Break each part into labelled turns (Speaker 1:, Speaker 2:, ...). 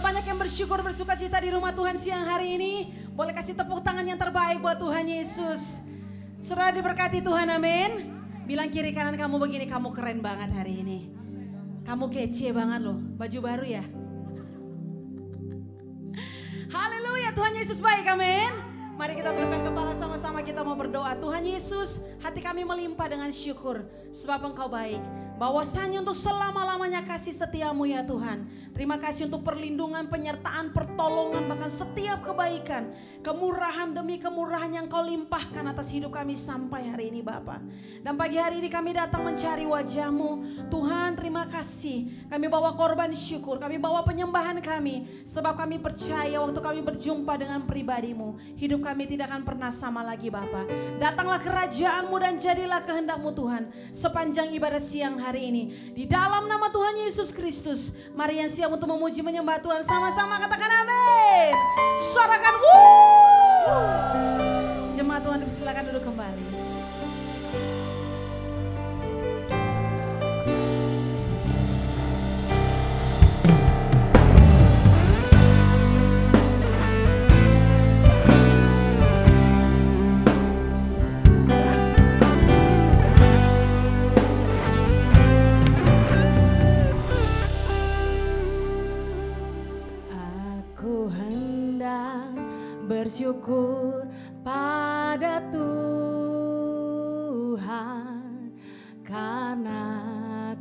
Speaker 1: banyak yang bersyukur bersuka cita di rumah Tuhan siang hari ini? Boleh kasih tepuk tangan yang terbaik buat Tuhan Yesus. Saudara diberkati Tuhan, amin. Bilang kiri kanan kamu begini, kamu keren banget hari ini. Kamu kece banget loh, baju baru ya. Haleluya, Tuhan Yesus baik, amin. Mari kita tundukkan kepala sama-sama, kita mau berdoa. Tuhan Yesus, hati kami melimpah dengan syukur sebab Engkau baik. Bahwasanya untuk selama-lamanya kasih setiamu ya Tuhan. Terima kasih untuk perlindungan, penyertaan, pertolongan, bahkan setiap kebaikan. Kemurahan demi kemurahan yang Kau limpahkan atas hidup kami sampai hari ini Bapa. Dan pagi hari ini kami datang mencari wajah-Mu. Tuhan terima kasih. Kami bawa korban syukur, kami bawa penyembahan kami. Sebab kami percaya waktu kami berjumpa dengan pribadi-Mu, hidup kami tidak akan pernah sama lagi Bapa. Datanglah kerajaan-Mu dan jadilah kehendak-Mu Tuhan. Sepanjang ibadah siang hari ini, di dalam nama Tuhan Yesus Kristus, mari yang siap untuk memuji menyembah Tuhan sama-sama katakan amin. Suarakan wuh. Jemaat Tuhan silakan duduk kembali.
Speaker 2: Bersyukur pada Tuhan karena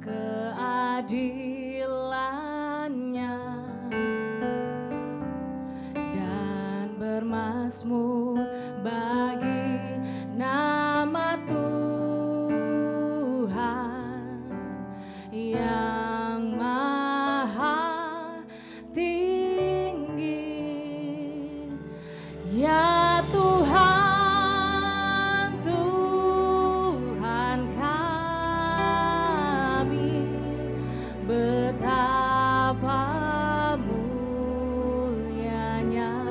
Speaker 2: keadilannya dan bermazmur bagi nama Tuhan yang maha tinggi. Ya Tuhan, Tuhan kami, betapa mulianya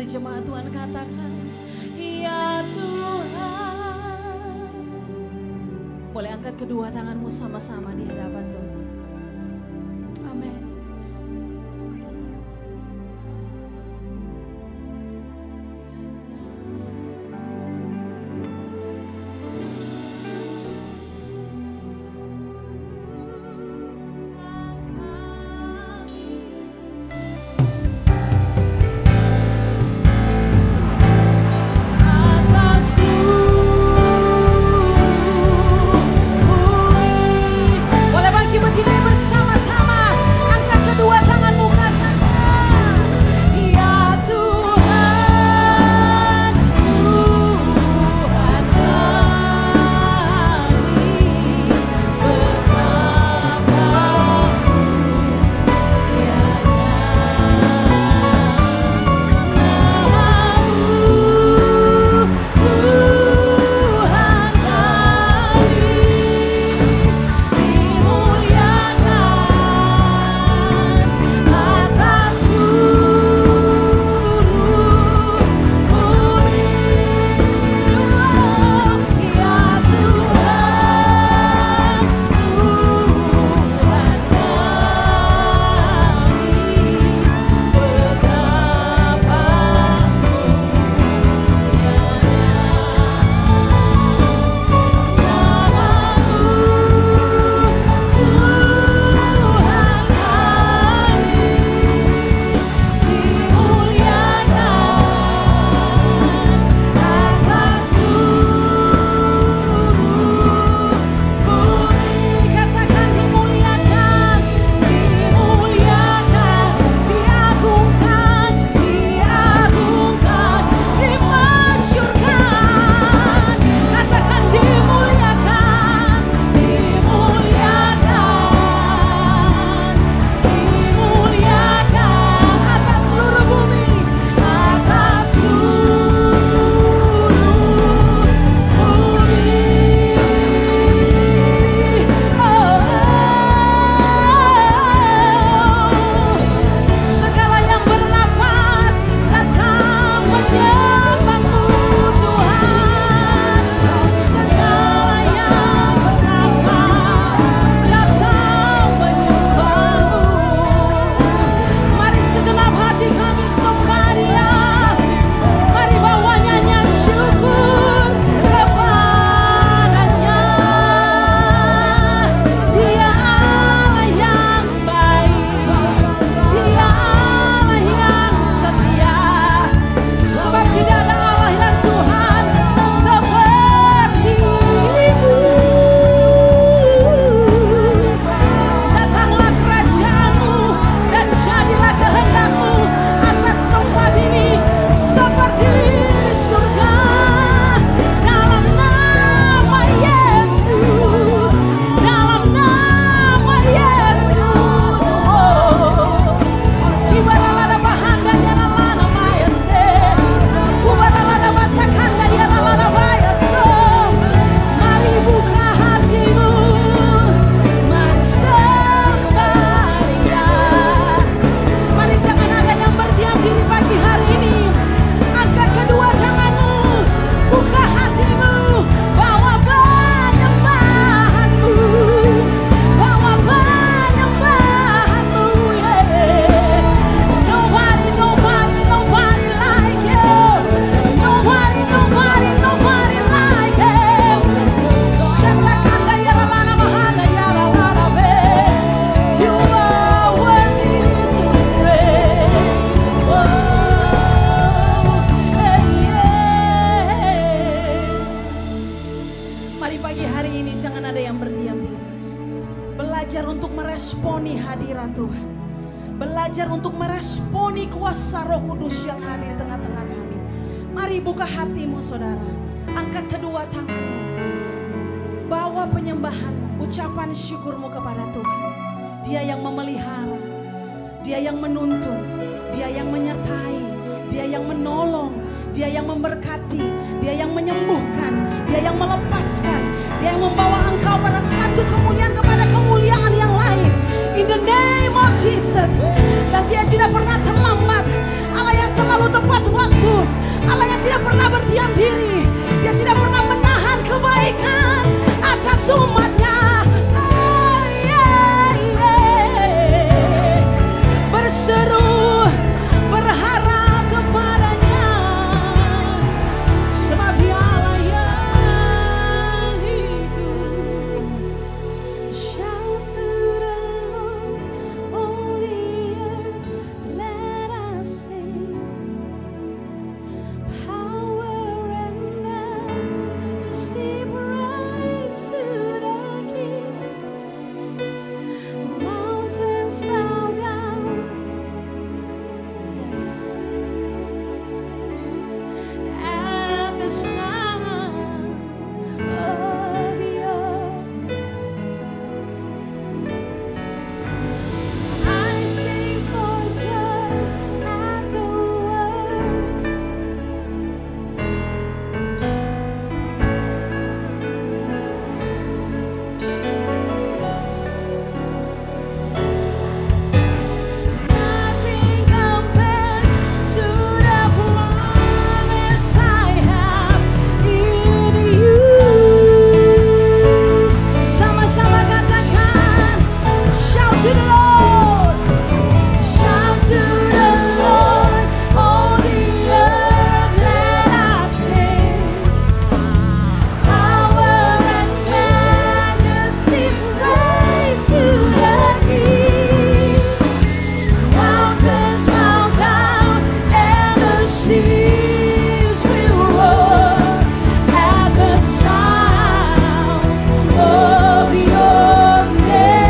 Speaker 1: jemaat Tuhan katakan, ya Tuhan. Boleh angkat kedua tanganmu sama-sama di hadapan Tuhan. Amin.
Speaker 3: meresponi hadirat Tuhan. Belajar untuk meresponi kuasa Roh Kudus yang ada di tengah-tengah kami. Mari buka hatimu saudara. Angkat kedua tanganmu. Bawa penyembahanmu, ucapan syukurmu kepada Tuhan. Dia yang memelihara, Dia yang menuntun, Dia yang menyertai, Dia yang menolong, Dia yang memberkati, Dia yang menyembuhkan, Dia yang melepaskan, Dia yang membawa engkau pada satu kemuliaan kepada kemuliaan yang lain. In the name of Jesus. Dan Dia tidak pernah terlambat. Allah yang selalu tepat waktu Allah yang tidak pernah berdiam diri. Dia tidak pernah menahan kebaikan atas umatnya. Berseru, berharap kepadanya, sebab Dialah yang hidup. Shout to the Lord, all the earth, let us sing. Power and majesty, praise to the King. Mountains bow down, yes, at the sound of the earth. I sing for joy at the works. Nothing compares to the promise I have in you. Sama-sama katakan, shout to the Lord, shout to the Lord, all the earth, let us sing. Power and majesty, praise to the King. Mountains bow down and the seas will roar at the sound of your name.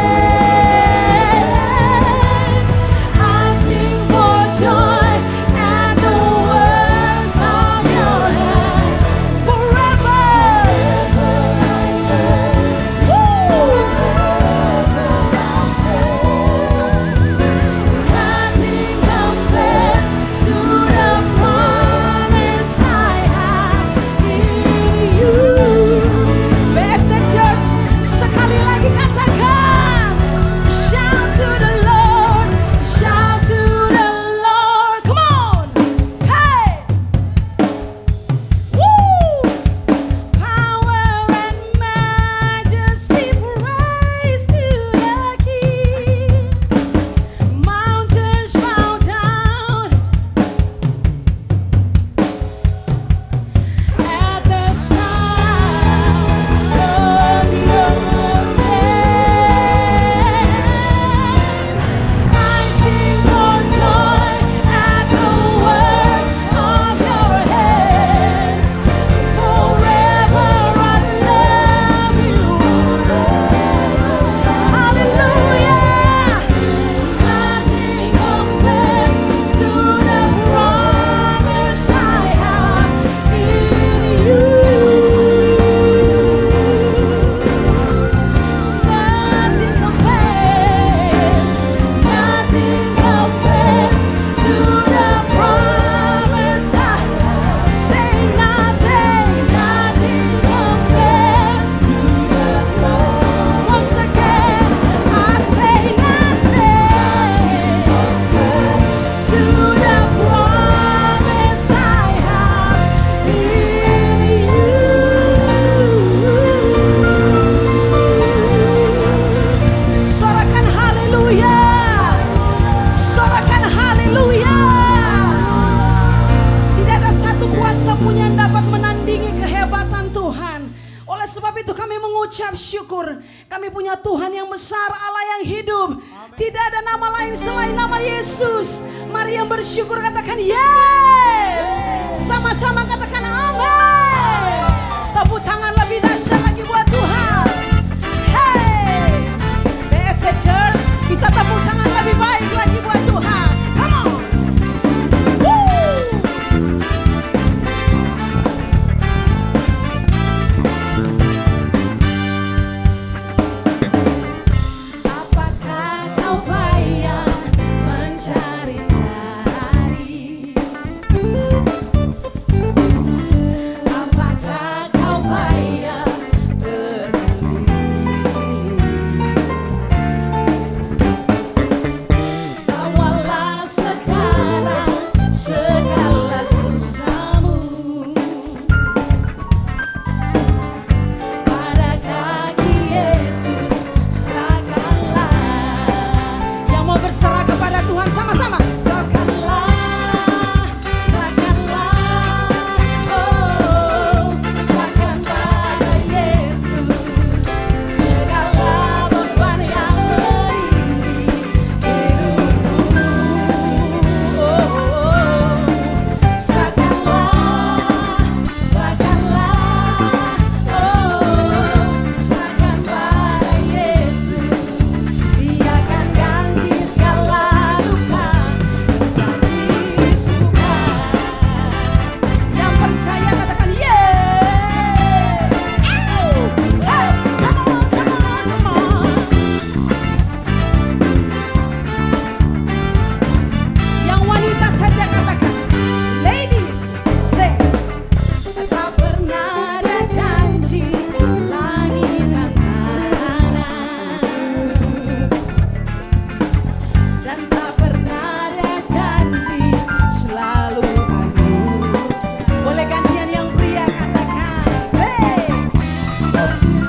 Speaker 3: I sing for joy at the words of your hand forever. Nothing compares to the promise I have in you. BSD Church, sekali lagi katakan, shout to the Lord, shout to the Lord. Come on, hey, woo! Power and majesty, praise to the King. Mountains bow down at the sound of your name. I sing for joy at the work of your hands. Forever I love you. Hallelujah. Nothing compares to the promise I have in you. Nothing compares to the promise I have. Say nothing compares to the Lord. Once again, I say nothing to the promise I have in you. Sorakan haleluya, sorakan haleluya. Tidak ada satu kuasa pun yang dapat menandingi kehebatan Tuhan. Oleh sebab itu kami mengucap syukur. Kami punya Tuhan yang besar, Allah yang hidup. Tidak ada nama lain selain nama Yesus. Mari yang bersyukur katakan yes. Sama-sama katakan amin. Tepuk tangan lebih dahsyat lagi buat Tuhan. Hey, BSD Church bisa tepuk tangan lebih baik lagi buat Tuhan. Come on. Woo. Apakah kau payah mencari-cari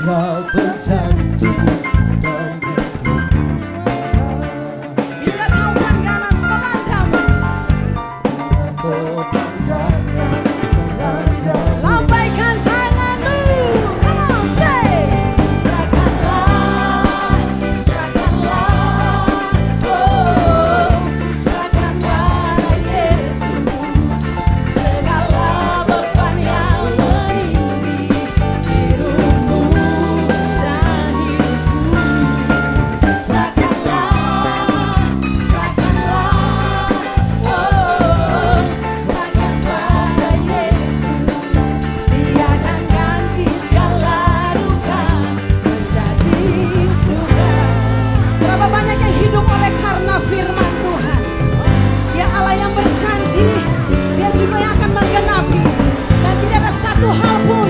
Speaker 4: Kau berjanji
Speaker 3: Bila taufan ganas melanda, lambaikan tanganmu. Come on, say. Serahkanlah, serahkanlah, oh, serahkan pada Yesus segala beban yang menindih hidupmu dan hidupku. Serahkanlah, serahkanlah, oh, serahkan pada Yesus. Dia akan ganti segala duka menjadi suka. Berapa banyak yang hidup oleh karena firman Tuhan. Dia Allah yang berjanji, Dia juga yang akan menggenapi. Dan tidak ada satu hal pun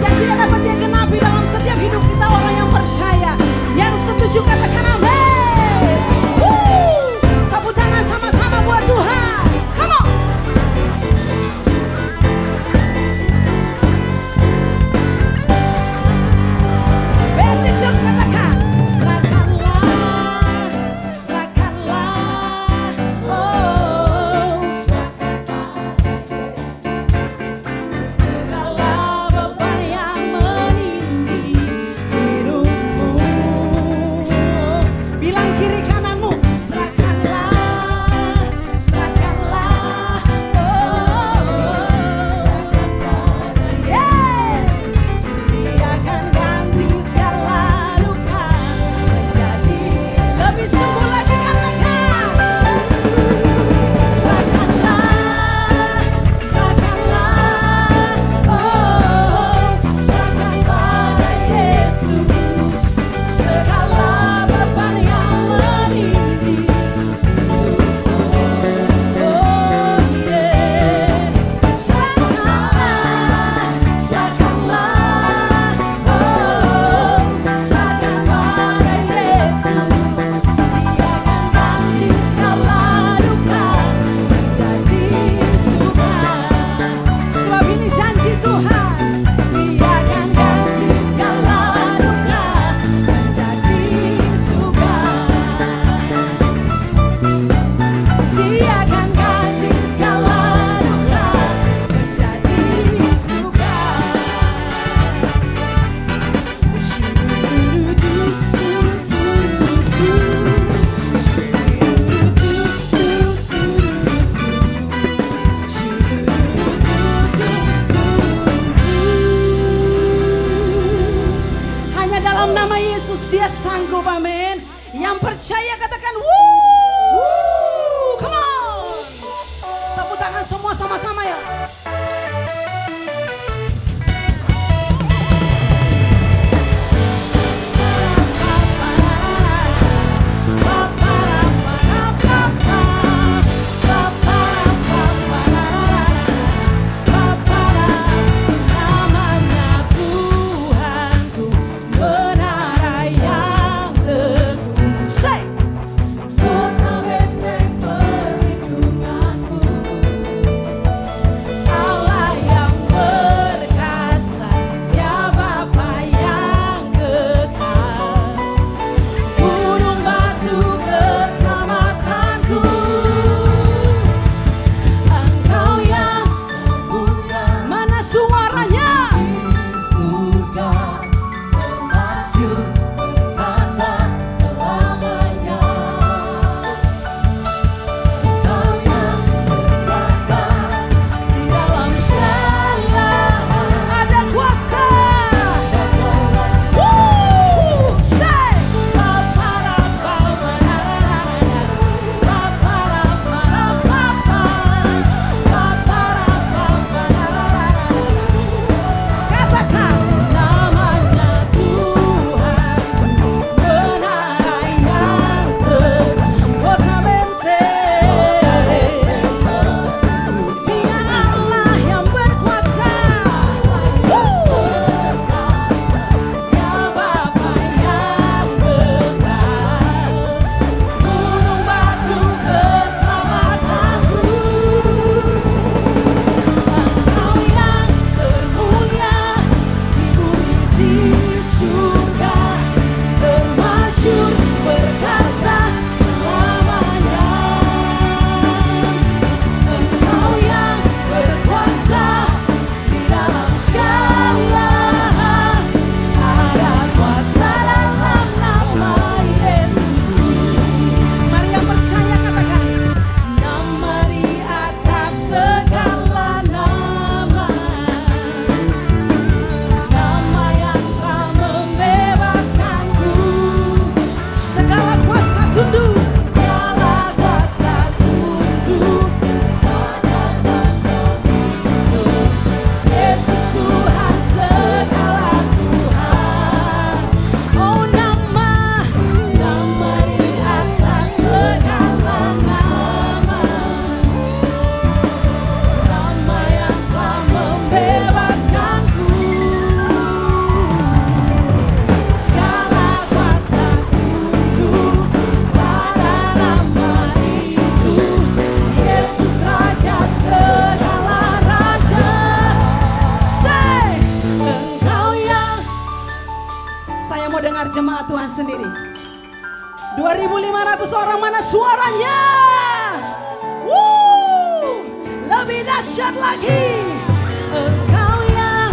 Speaker 3: yang tidak dapat Dia genapi dalam setiap hidup kita orang yang percaya. Yang setuju katakan amin. Tepuk tangan sama-sama buat Tuhan. Come on. Best Church katakan, serahkanlah, serahkanlah, oh, segala beban yang menindih hidupmu. Bilang kiri kananmu, serahkanlah, serahkanlah, oh, yes. Dia akan ganti segala luka menjadi lebih sungguh lagi. Katakan, serahkanlah, serahkanlah, oh, serahkan pada Yesus segala beban yang menindih. Oh yeah, serahkanlah, serahkanlah, oh, serahkan pada Yesus. Dia akan ganti segala duka menjadi suka. Sebab ini janji Tuhan, Dia akan ganti segala duka menjadi suka. Dia akan ganti segala duka menjadi suka. Hanya dalam nama Yesus Dia sanggup, amin. Yang percaya katakan wuuu. Come on. Tepuk tangan semua sama-sama ya. Namanya Tuhanku, menara yang teguh. Say. dengar jemaat Tuhan sendiri? 2.500 orang, mana suaranya? Lebih dahsyat lagi. Engkau yang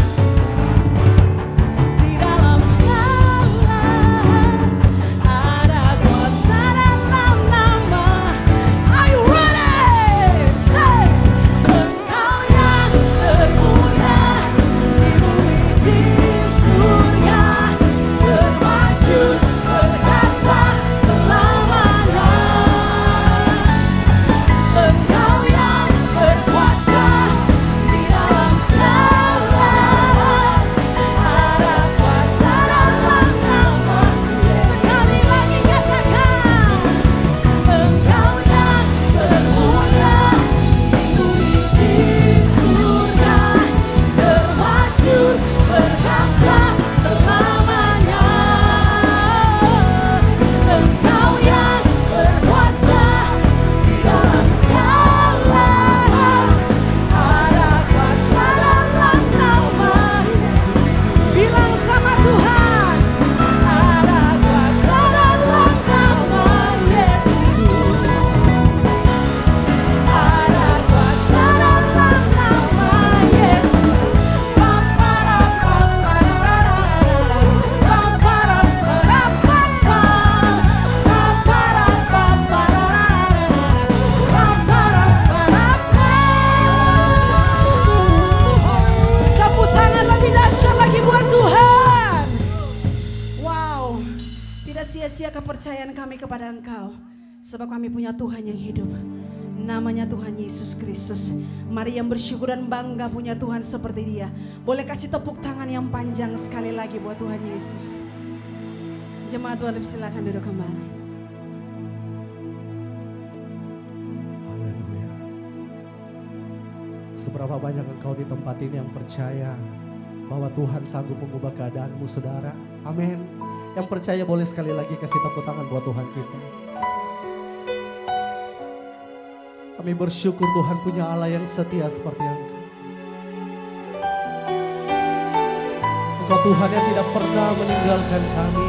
Speaker 3: di dalam segala ada kuasa dalam nama. Are you ready? Say, engkau yang termulia di bumi di surga, termasyhur perkasa selamanya. Engkau yang berkuasa di dalam segala ada kuasa dalam nama. Sekali lagi katakan, engkau yang termulia di bumi di surga, termasyhur perkasa selamanya. Engkau yang berkuasa di dalam segala ada kuasa dalam nama. Bilang sama Tuhan, ada kuasa dalam nama Yesus. Ada kuasa dalam nama Yesus. Tepuk tangan lebih dahsyat lagi buat Tuhan. Wow, tidak sia-sia kepercayaan kami kepada Engkau, sebab kami punya Tuhan yang hidup. Namanya Tuhan Yesus Kristus. Mari yang bersyukur dan bangga punya Tuhan seperti Dia. Boleh kasih tepuk tangan yang panjang sekali lagi buat Tuhan Yesus. Jemaat Tuhan, silakan duduk kembali.
Speaker 4: Haleluya. Seberapa banyak engkau di tempat ini yang percaya bahwa Tuhan sanggup mengubah keadaanmu, saudara? Amin. Yang percaya boleh sekali lagi kasih tepuk tangan buat Tuhan kita. Kami bersyukur Tuhan punya Allah yang setia seperti Engkau. Engkau Tuhan yang tidak pernah meninggalkan kami.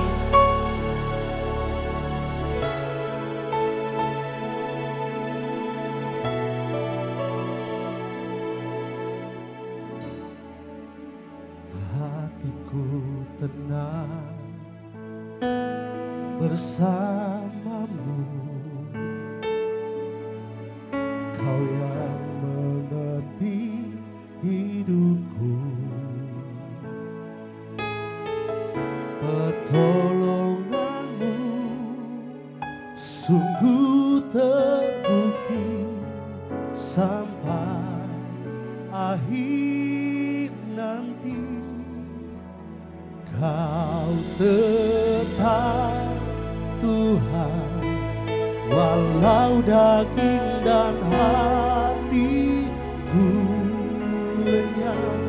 Speaker 4: Hatiku tenang bersamamu. Kau yang mengerti hidupku, pertolonganmu sungguh terbukti sampai akhir nanti. Kau tetap Tuhan, walau daging dan hatiku lenyap,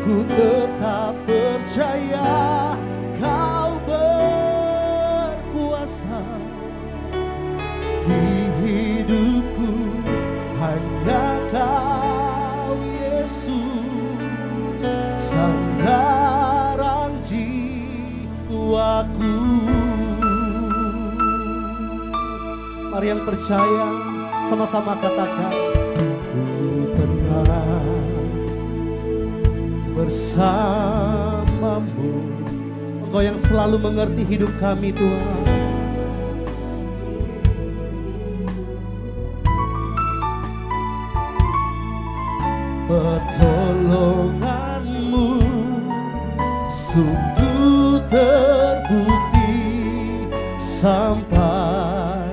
Speaker 4: ku tetap percaya Kau berkuasa di hidupku. Hanya Kau Yesus, sandaran jiwaku. Mari yang percaya sama-sama katakan, ku tenang bersamamu. Engkau yang selalu mengerti hidup kami Tuhan. Pertolonganmu sungguh terbukti sampai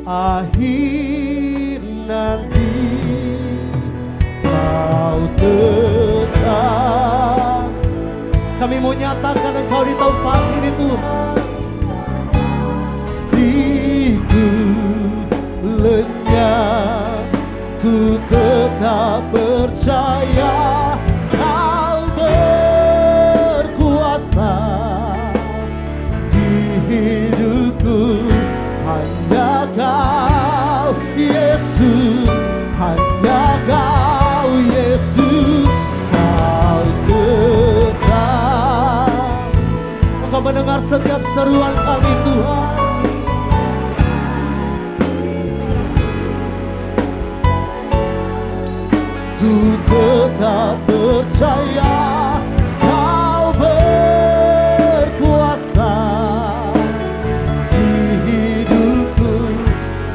Speaker 4: akhir nanti. Kau tetap, kami mau nyatakan Engkau di tempat ini Tuhan. Tidur lenyap, ku tetap percaya Kau berkuasa di hidupku. Hanya Kau Yesus, hanya Kau Yesus, Kau tetap. Engkau mendengar dengar setiap seruan kami Tuhan. Ku tetap percaya Kau berkuasa di hidupku,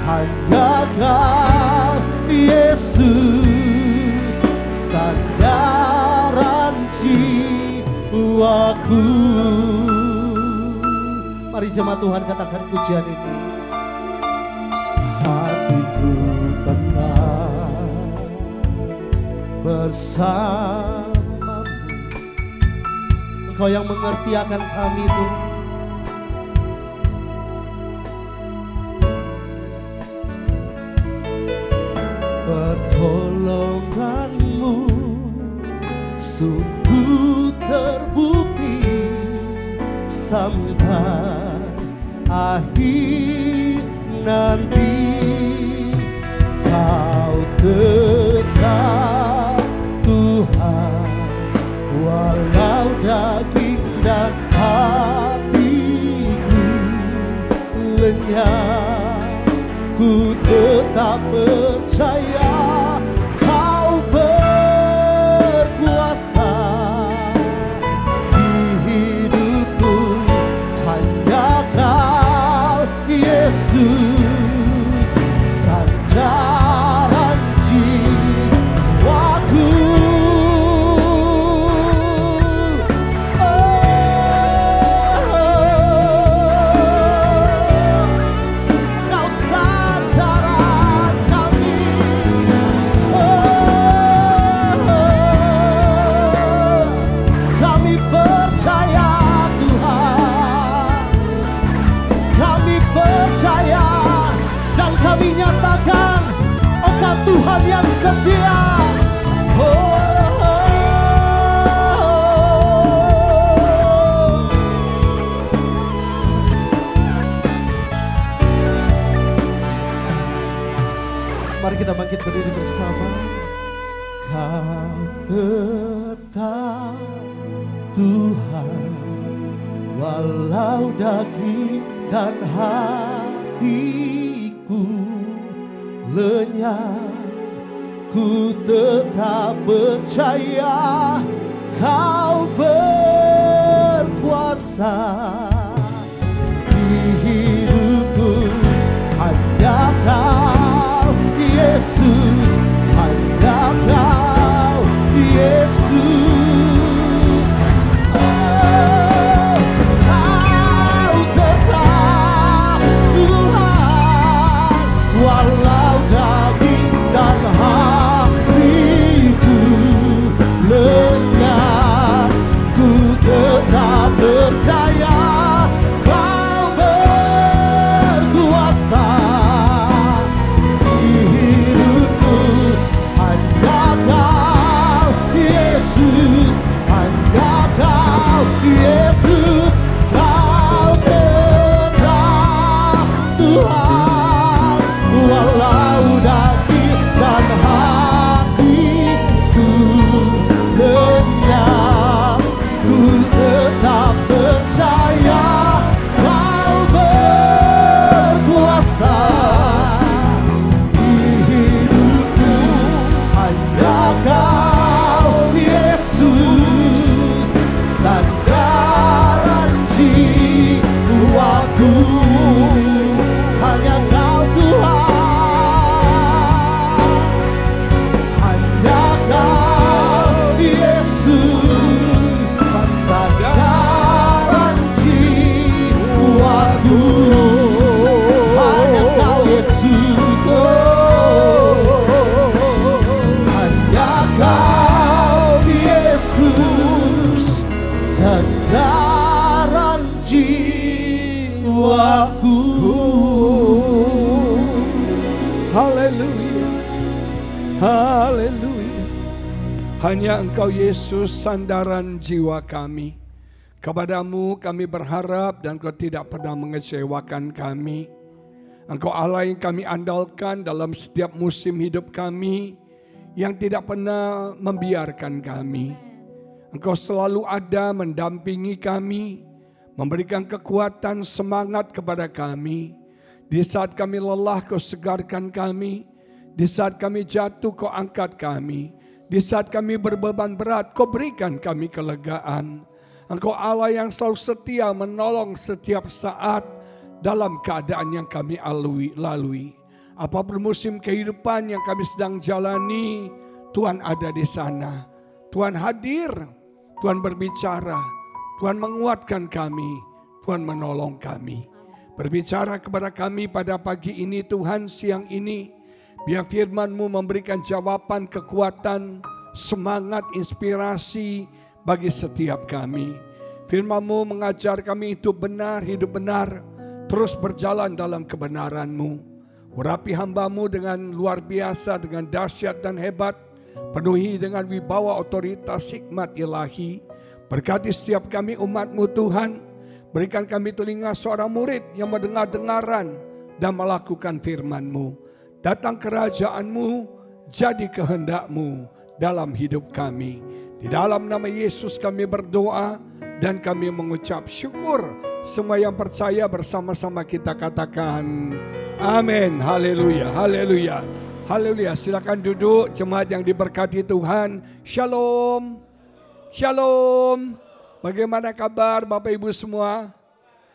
Speaker 4: hanya Kau Yesus sandaran jiwaku. Mari jemaat Tuhan katakan pujian ini. Hatiku tenang bersamamu, Engkau yang mengerti akan kami Tuhan. Pertolonganmu sungguh terbukti sampai akhir nanti. Kau tetap Tuhan, walau daging dan hatiku lenyap, ku tetap percaya Kau berkuasa di hidupku, hanya Kau Yesus sandaran jiwaku. Kau sandaran kami. Kami percaya Tuhan, kami percaya dan kami nyatakan Engkau Tuhan yang setia. Mari kita bangkit berdiri bersama. Kau tetap Tuhan, walau daging dan hatiku lenyap, ku tetap percaya Kau berkuasa di hidupku, hanya Kau Yesus, hanya Kau Yesus. Kau tetap Tuhan, walau daging dan hatiku lenyap, ku tetap percaya Kau berkuasa di hidupku, hanya Kau Yesus, hanya Kau Yesus. Kau tetap Tuhan, walau daging dan hatiku lenyap, ku tetap percaya Kau berkuasa di hidupku, hanya Kau Yesus sandaran jiwaku, hanya Kau Tuhan, hanya Kau Yesus sandaran jiwaku, hanya Kau Yesus, hanya Kau Yesus sandaran jiwaku.
Speaker 5: Haleluya, haleluya. Hanya Engkau Yesus sandaran jiwa kami. Kepadamu kami berharap dan Engkau tidak pernah mengecewakan kami. Engkau Allah yang kami andalkan dalam setiap musim hidup kami, yang tidak pernah membiarkan kami. Engkau selalu ada mendampingi kami, memberikan kekuatan, semangat kepada kami. Di saat kami lelah, Kau segarkan kami. Di saat kami jatuh, Kau angkat kami. Di saat kami berbeban berat, Kau berikan kami kelegaan. Engkau Allah yang selalu setia menolong setiap saat dalam keadaan yang kami lalui. Apapun musim kehidupan yang kami sedang jalani, Tuhan ada di sana. Tuhan hadir, Tuhan berbicara, Tuhan menguatkan kami, Tuhan menolong kami. Berbicara kepada kami pada pagi ini Tuhan, siang ini. Biar firman-Mu memberikan jawaban, kekuatan, semangat, inspirasi bagi setiap kami. Firman-Mu mengajar kami hidup benar, terus berjalan dalam kebenaran-Mu. Urapi hamba-Mu dengan luar biasa, dengan dahsyat dan hebat. Penuhi dengan wibawa otoritas hikmat ilahi. Berkati setiap kami umat-Mu Tuhan. Berikan kami telinga seorang murid yang mendengar-dengaran dan melakukan firman-Mu. Datang kerajaan-Mu, jadi kehendak-Mu dalam hidup kami. Di dalam nama Yesus kami berdoa dan kami mengucap syukur. Semua yang percaya bersama-sama kita katakan amin. Haleluya, haleluya, haleluya. Silakan duduk jemaat yang diberkati Tuhan. Shalom, shalom. Bagaimana kabar Bapak Ibu semua?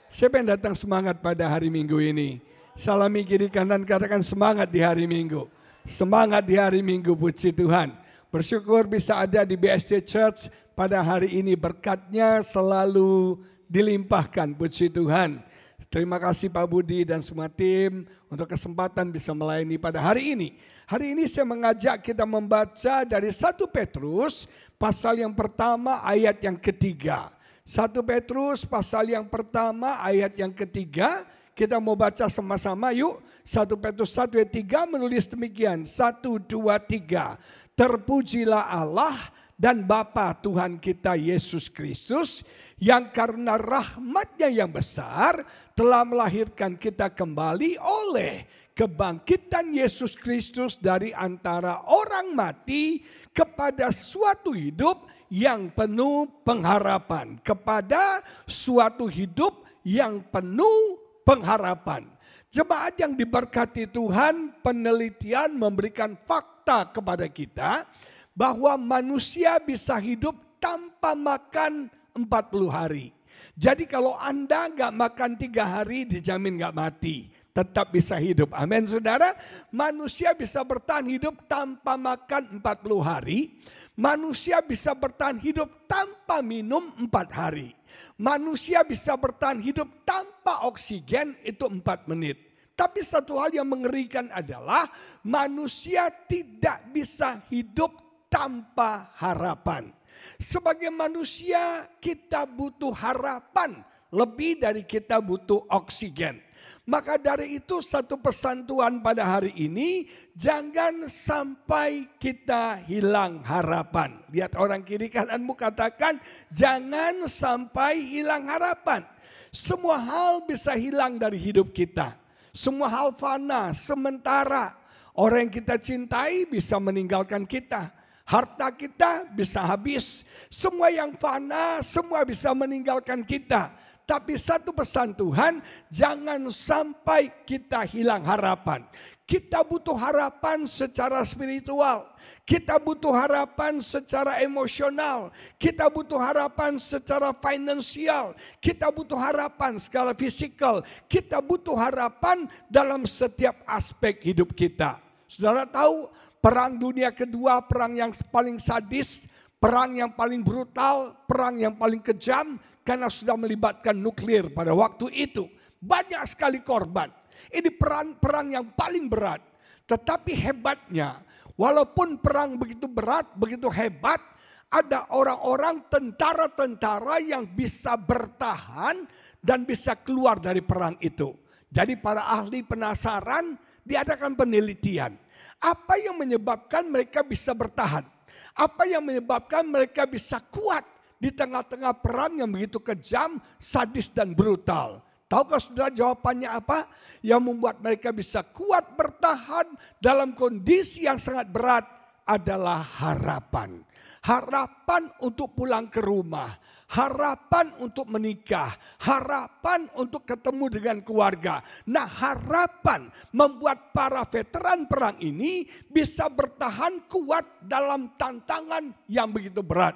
Speaker 5: Siapa yang datang semangat pada hari Minggu ini? Salami kiri kanan, katakan semangat di hari Minggu. Semangat di hari Minggu, puji Tuhan. Bersyukur bisa ada di BSD Church pada hari ini. Berkatnya selalu dilimpahkan, puji Tuhan. Terima kasih Pak Budi dan semua tim untuk kesempatan bisa melayani pada hari ini. Hari ini saya mengajak kita membaca dari 1 Petrus pasal yang pertama ayat yang ketiga. 1 Petrus pasal yang pertama ayat yang ketiga. Kita mau baca sama-sama yuk. 1 Petrus 1 ayat 3 menulis demikian. 1, 2, 3. Terpujilah Allah dan Bapa Tuhan kita Yesus Kristus, yang karena rahmat-Nya yang besar telah melahirkan kita kembali oleh kebangkitan Yesus Kristus dari antara orang mati kepada suatu hidup yang penuh pengharapan. Kepada suatu hidup yang penuh pengharapan. Jemaat yang diberkati Tuhan, penelitian memberikan fakta kepada kita bahwa manusia bisa hidup tanpa makan 40 hari. Jadi kalau Anda gak makan 3 hari dijamin gak mati. Tetap bisa hidup. Amin saudara. Manusia bisa bertahan hidup tanpa makan 40 hari. Manusia bisa bertahan hidup tanpa minum 4 hari. Manusia bisa bertahan hidup tanpa oksigen itu 4 menit. Tapi satu hal yang mengerikan adalah manusia tidak bisa hidup tanpa harapan. Sebagai manusia kita butuh harapan lebih dari kita butuh oksigen. Maka dari itu satu pesan Tuhan pada hari ini, jangan sampai kita hilang harapan. Lihat orang kiri kananmu, katakan jangan sampai hilang harapan. Semua hal bisa hilang dari hidup kita. Semua hal fana, sementara. Orang yang kita cintai bisa meninggalkan kita. Harta kita bisa habis. Semua yang fana, semua bisa meninggalkan kita. Tapi satu pesan Tuhan, jangan sampai kita hilang harapan. Kita butuh harapan secara spiritual. Kita butuh harapan secara emosional. Kita butuh harapan secara finansial. Kita butuh harapan secara fisikal. Kita butuh harapan dalam setiap aspek hidup kita. Saudara tahu, perang dunia kedua, perang yang paling sadis, perang yang paling brutal, perang yang paling kejam, karena sudah melibatkan nuklir pada waktu itu. Banyak sekali korban. Ini perang yang paling berat. Tetapi hebatnya, walaupun perang begitu berat, begitu hebat, ada orang-orang tentara-tentara yang bisa bertahan dan bisa keluar dari perang itu. Jadi para ahli penasaran, diadakan penelitian. Apa yang menyebabkan mereka bisa bertahan? Apa yang menyebabkan mereka bisa kuat di tengah-tengah perang yang begitu kejam, sadis dan brutal? Tahukah saudara jawabannya apa? Yang membuat mereka bisa kuat bertahan dalam kondisi yang sangat berat adalah harapan. harapan untuk pulang ke rumah, harapan untuk menikah, harapan untuk ketemu dengan keluarga. Nah, harapan membuat para veteran perang ini bisa bertahan kuat dalam tantangan yang begitu berat.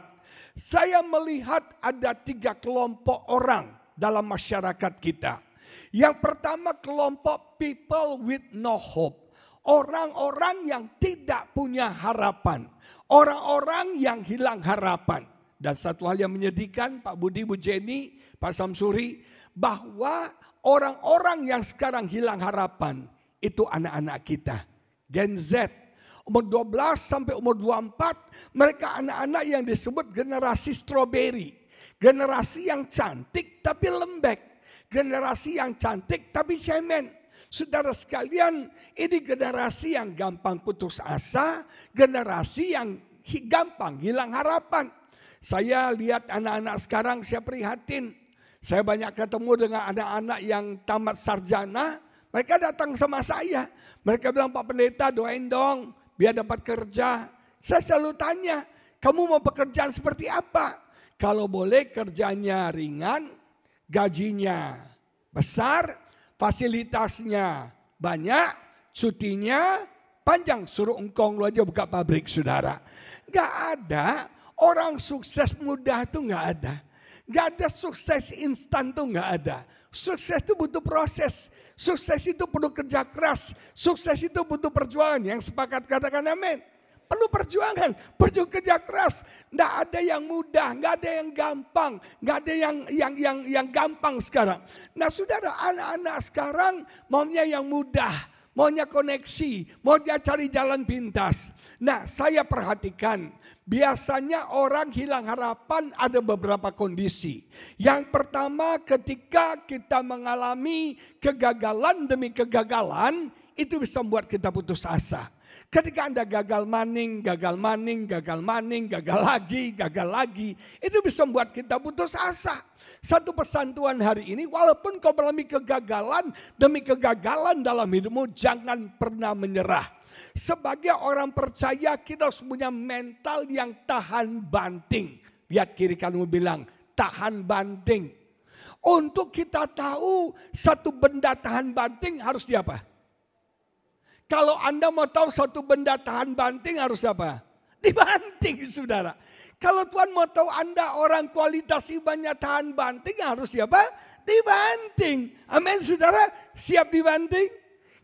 Speaker 5: Saya melihat ada 3 kelompok orang dalam masyarakat kita. Yang pertama, kelompok people with no hope. Orang-orang yang tidak punya harapan. Orang-orang yang hilang harapan. Dan satu hal yang menyedihkan, Pak Budi, Bu Jenny, Pak Samsuri, bahwa orang-orang yang sekarang hilang harapan itu anak-anak kita. Gen Z, umur 12 sampai umur 24, mereka anak-anak yang disebut generasi strawberry. Generasi yang cantik tapi lembek. Generasi yang cantik tapi cemen. Saudara sekalian, ini generasi yang gampang putus asa, generasi yang gampang hilang harapan. Saya lihat anak-anak sekarang, saya prihatin. Saya banyak ketemu dengan anak-anak yang tamat sarjana, mereka datang sama saya. Mereka bilang, Pak Pendeta doain dong, biar dapat kerja. Saya selalu tanya, kamu mau pekerjaan seperti apa? Kalau boleh kerjanya ringan, gajinya besar, fasilitasnya banyak, cutinya panjang. Suruh engkong lu aja buka pabrik, saudara. Gak ada orang sukses mudah tuh gak ada. Gak ada sukses instan tuh gak ada. Sukses itu butuh proses. Sukses itu perlu kerja keras. Sukses itu butuh perjuangan. Yang sepakat katakan amin. Perlu perjuangan, perlu kerja keras. Nggak ada yang mudah, nggak ada yang gampang, nggak ada yang gampang sekarang. Nah, saudara, anak-anak sekarang maunya yang mudah, maunya koneksi, maunya cari jalan pintas. Nah, saya perhatikan, biasanya orang hilang harapan ada beberapa kondisi. Yang pertama, ketika kita mengalami kegagalan demi kegagalan, itu bisa membuat kita putus asa. Ketika Anda gagal maning, gagal lagi, itu bisa membuat kita putus asa. Satu pesan Tuhan hari ini, walaupun kau mengalami kegagalan demi kegagalan dalam hidupmu, jangan pernah menyerah. Sebagai orang percaya, kita harus punya mental yang tahan banting. Lihat kiri kamu bilang, tahan banting. Untuk kita tahu satu benda tahan banting harus di apa? Kalau Anda mau tahu suatu benda tahan banting harus apa? Dibanting, saudara. Kalau Tuhan mau tahu Anda orang kualitas imannya tahan banting harus apa? Dibanting. Amin, saudara. Siap dibanting?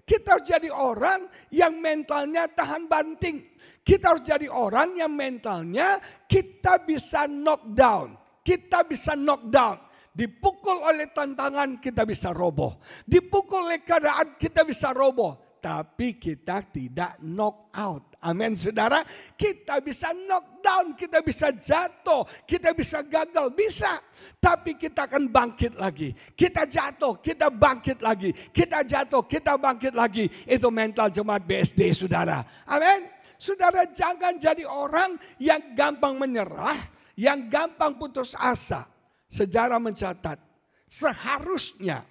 Speaker 5: Kita harus jadi orang yang mentalnya tahan banting. Kita harus jadi orang yang mentalnya kita bisa knock down. Kita bisa knock down. Dipukul oleh tantangan kita bisa roboh. Dipukul oleh keadaan kita bisa roboh. Tapi kita tidak knock out. Amin, saudara. Kita bisa knock down, kita bisa jatuh, kita bisa gagal, bisa. Tapi kita akan bangkit lagi. Kita jatuh, kita bangkit lagi. Kita jatuh, kita bangkit lagi. Itu mental jemaat BSD, saudara. Amin. Saudara, jangan jadi orang yang gampang menyerah, yang gampang putus asa. Sejarah mencatat, seharusnya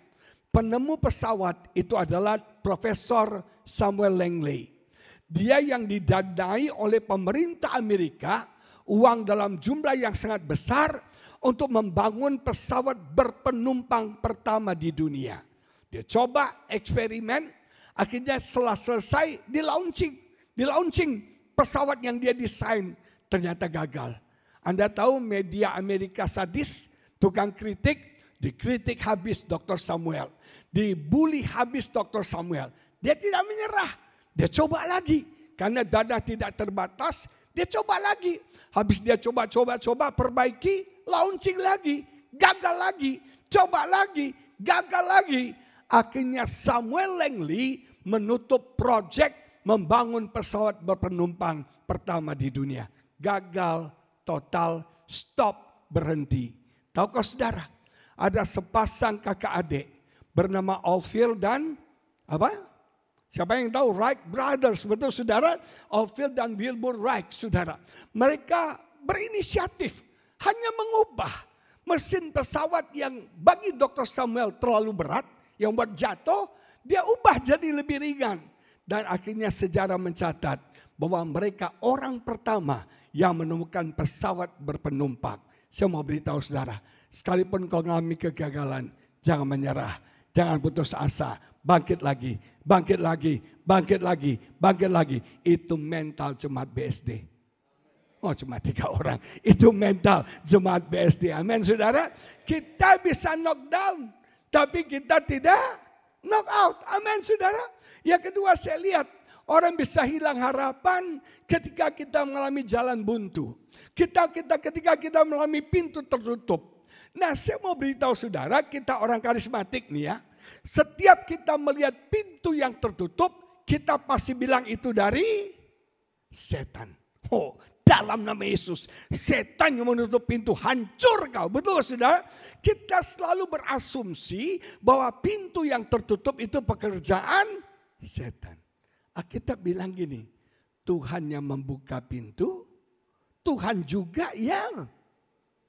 Speaker 5: penemu pesawat itu adalah Profesor Samuel Langley. Dia yang didanai oleh pemerintah Amerika uang dalam jumlah yang sangat besar untuk membangun pesawat berpenumpang pertama di dunia. Dia coba eksperimen, akhirnya setelah selesai di launching pesawat yang dia desain ternyata gagal. Anda tahu media Amerika sadis, tukang kritik, dikritik habis Dr. Samuel. Dibully habis Dr. Samuel. Dia tidak menyerah. Dia coba lagi. Karena dana tidak terbatas. Dia coba lagi. Habis dia coba perbaiki. Launching lagi. Gagal lagi. Coba lagi. Gagal lagi. Akhirnya Samuel Langley menutup proyek membangun pesawat berpenumpang pertama di dunia. Gagal total, stop, berhenti. Tahukah saudara? Ada sepasang kakak adik bernama Oldfield dan apa? Siapa yang tahu? Wright Brothers, betul saudara? Oldfield dan Wilbur Wright, saudara. Mereka berinisiatif hanya mengubah mesin pesawat yang bagi Dr. Samuel terlalu berat, yang buat jatuh, dia ubah jadi lebih ringan. Dan akhirnya sejarah mencatat bahwa mereka orang pertama yang menemukan pesawat berpenumpang. Saya mau beritahu saudara, sekalipun kau mengalami kegagalan, jangan menyerah, jangan putus asa, bangkit lagi, bangkit lagi, bangkit lagi, bangkit lagi. Itu mental jemaat BSD. Oh, cuma 3 orang. Itu mental jemaat BSD. Amin, saudara. Kita bisa knock down, tapi kita tidak knock out. Amin, saudara. Yang kedua, saya lihat orang bisa hilang harapan ketika kita mengalami jalan buntu. Ketika kita mengalami pintu tertutup. Nah, saya mau beritahu saudara, kita orang karismatik nih ya. Setiap kita melihat pintu yang tertutup, kita pasti bilang itu dari setan. Oh, dalam nama Yesus, setan yang menutup pintu, hancur kau. Betul saudara? Kita selalu berasumsi bahwa pintu yang tertutup itu pekerjaan setan. Alkitab bilang gini, Tuhan yang membuka pintu, Tuhan juga yang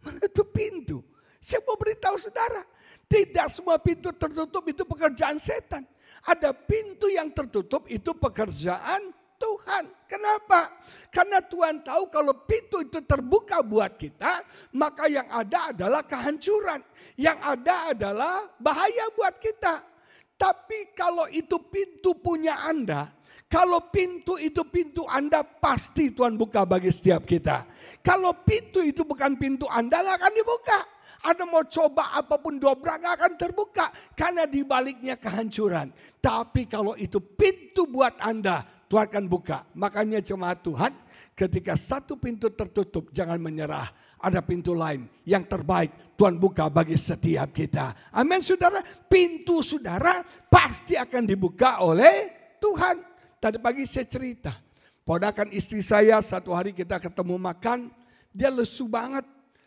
Speaker 5: menutup pintu. Saya mau beritahu saudara, tidak semua pintu tertutup itu pekerjaan setan. Ada pintu yang tertutup itu pekerjaan Tuhan. Kenapa? Karena Tuhan tahu kalau pintu itu terbuka buat kita, maka yang ada adalah kehancuran. Yang ada adalah bahaya buat kita. Tapi kalau itu pintu punya Anda, kalau pintu itu pintu Anda, pasti Tuhan buka bagi setiap kita. Kalau pintu itu bukan pintu Anda, gak akan dibuka. Anda mau coba apapun dobrak, gak akan terbuka. Karena di baliknya kehancuran. Tapi kalau itu pintu buat Anda, Tuhan akan buka. Makanya jemaat Tuhan, ketika satu pintu tertutup, jangan menyerah. Ada pintu lain yang terbaik Tuhan buka bagi setiap kita. Amin saudara. Pintu saudara pasti akan dibuka oleh Tuhan. Tadi pagi saya cerita, ponakan istri saya satu hari kita ketemu makan, dia lesu banget.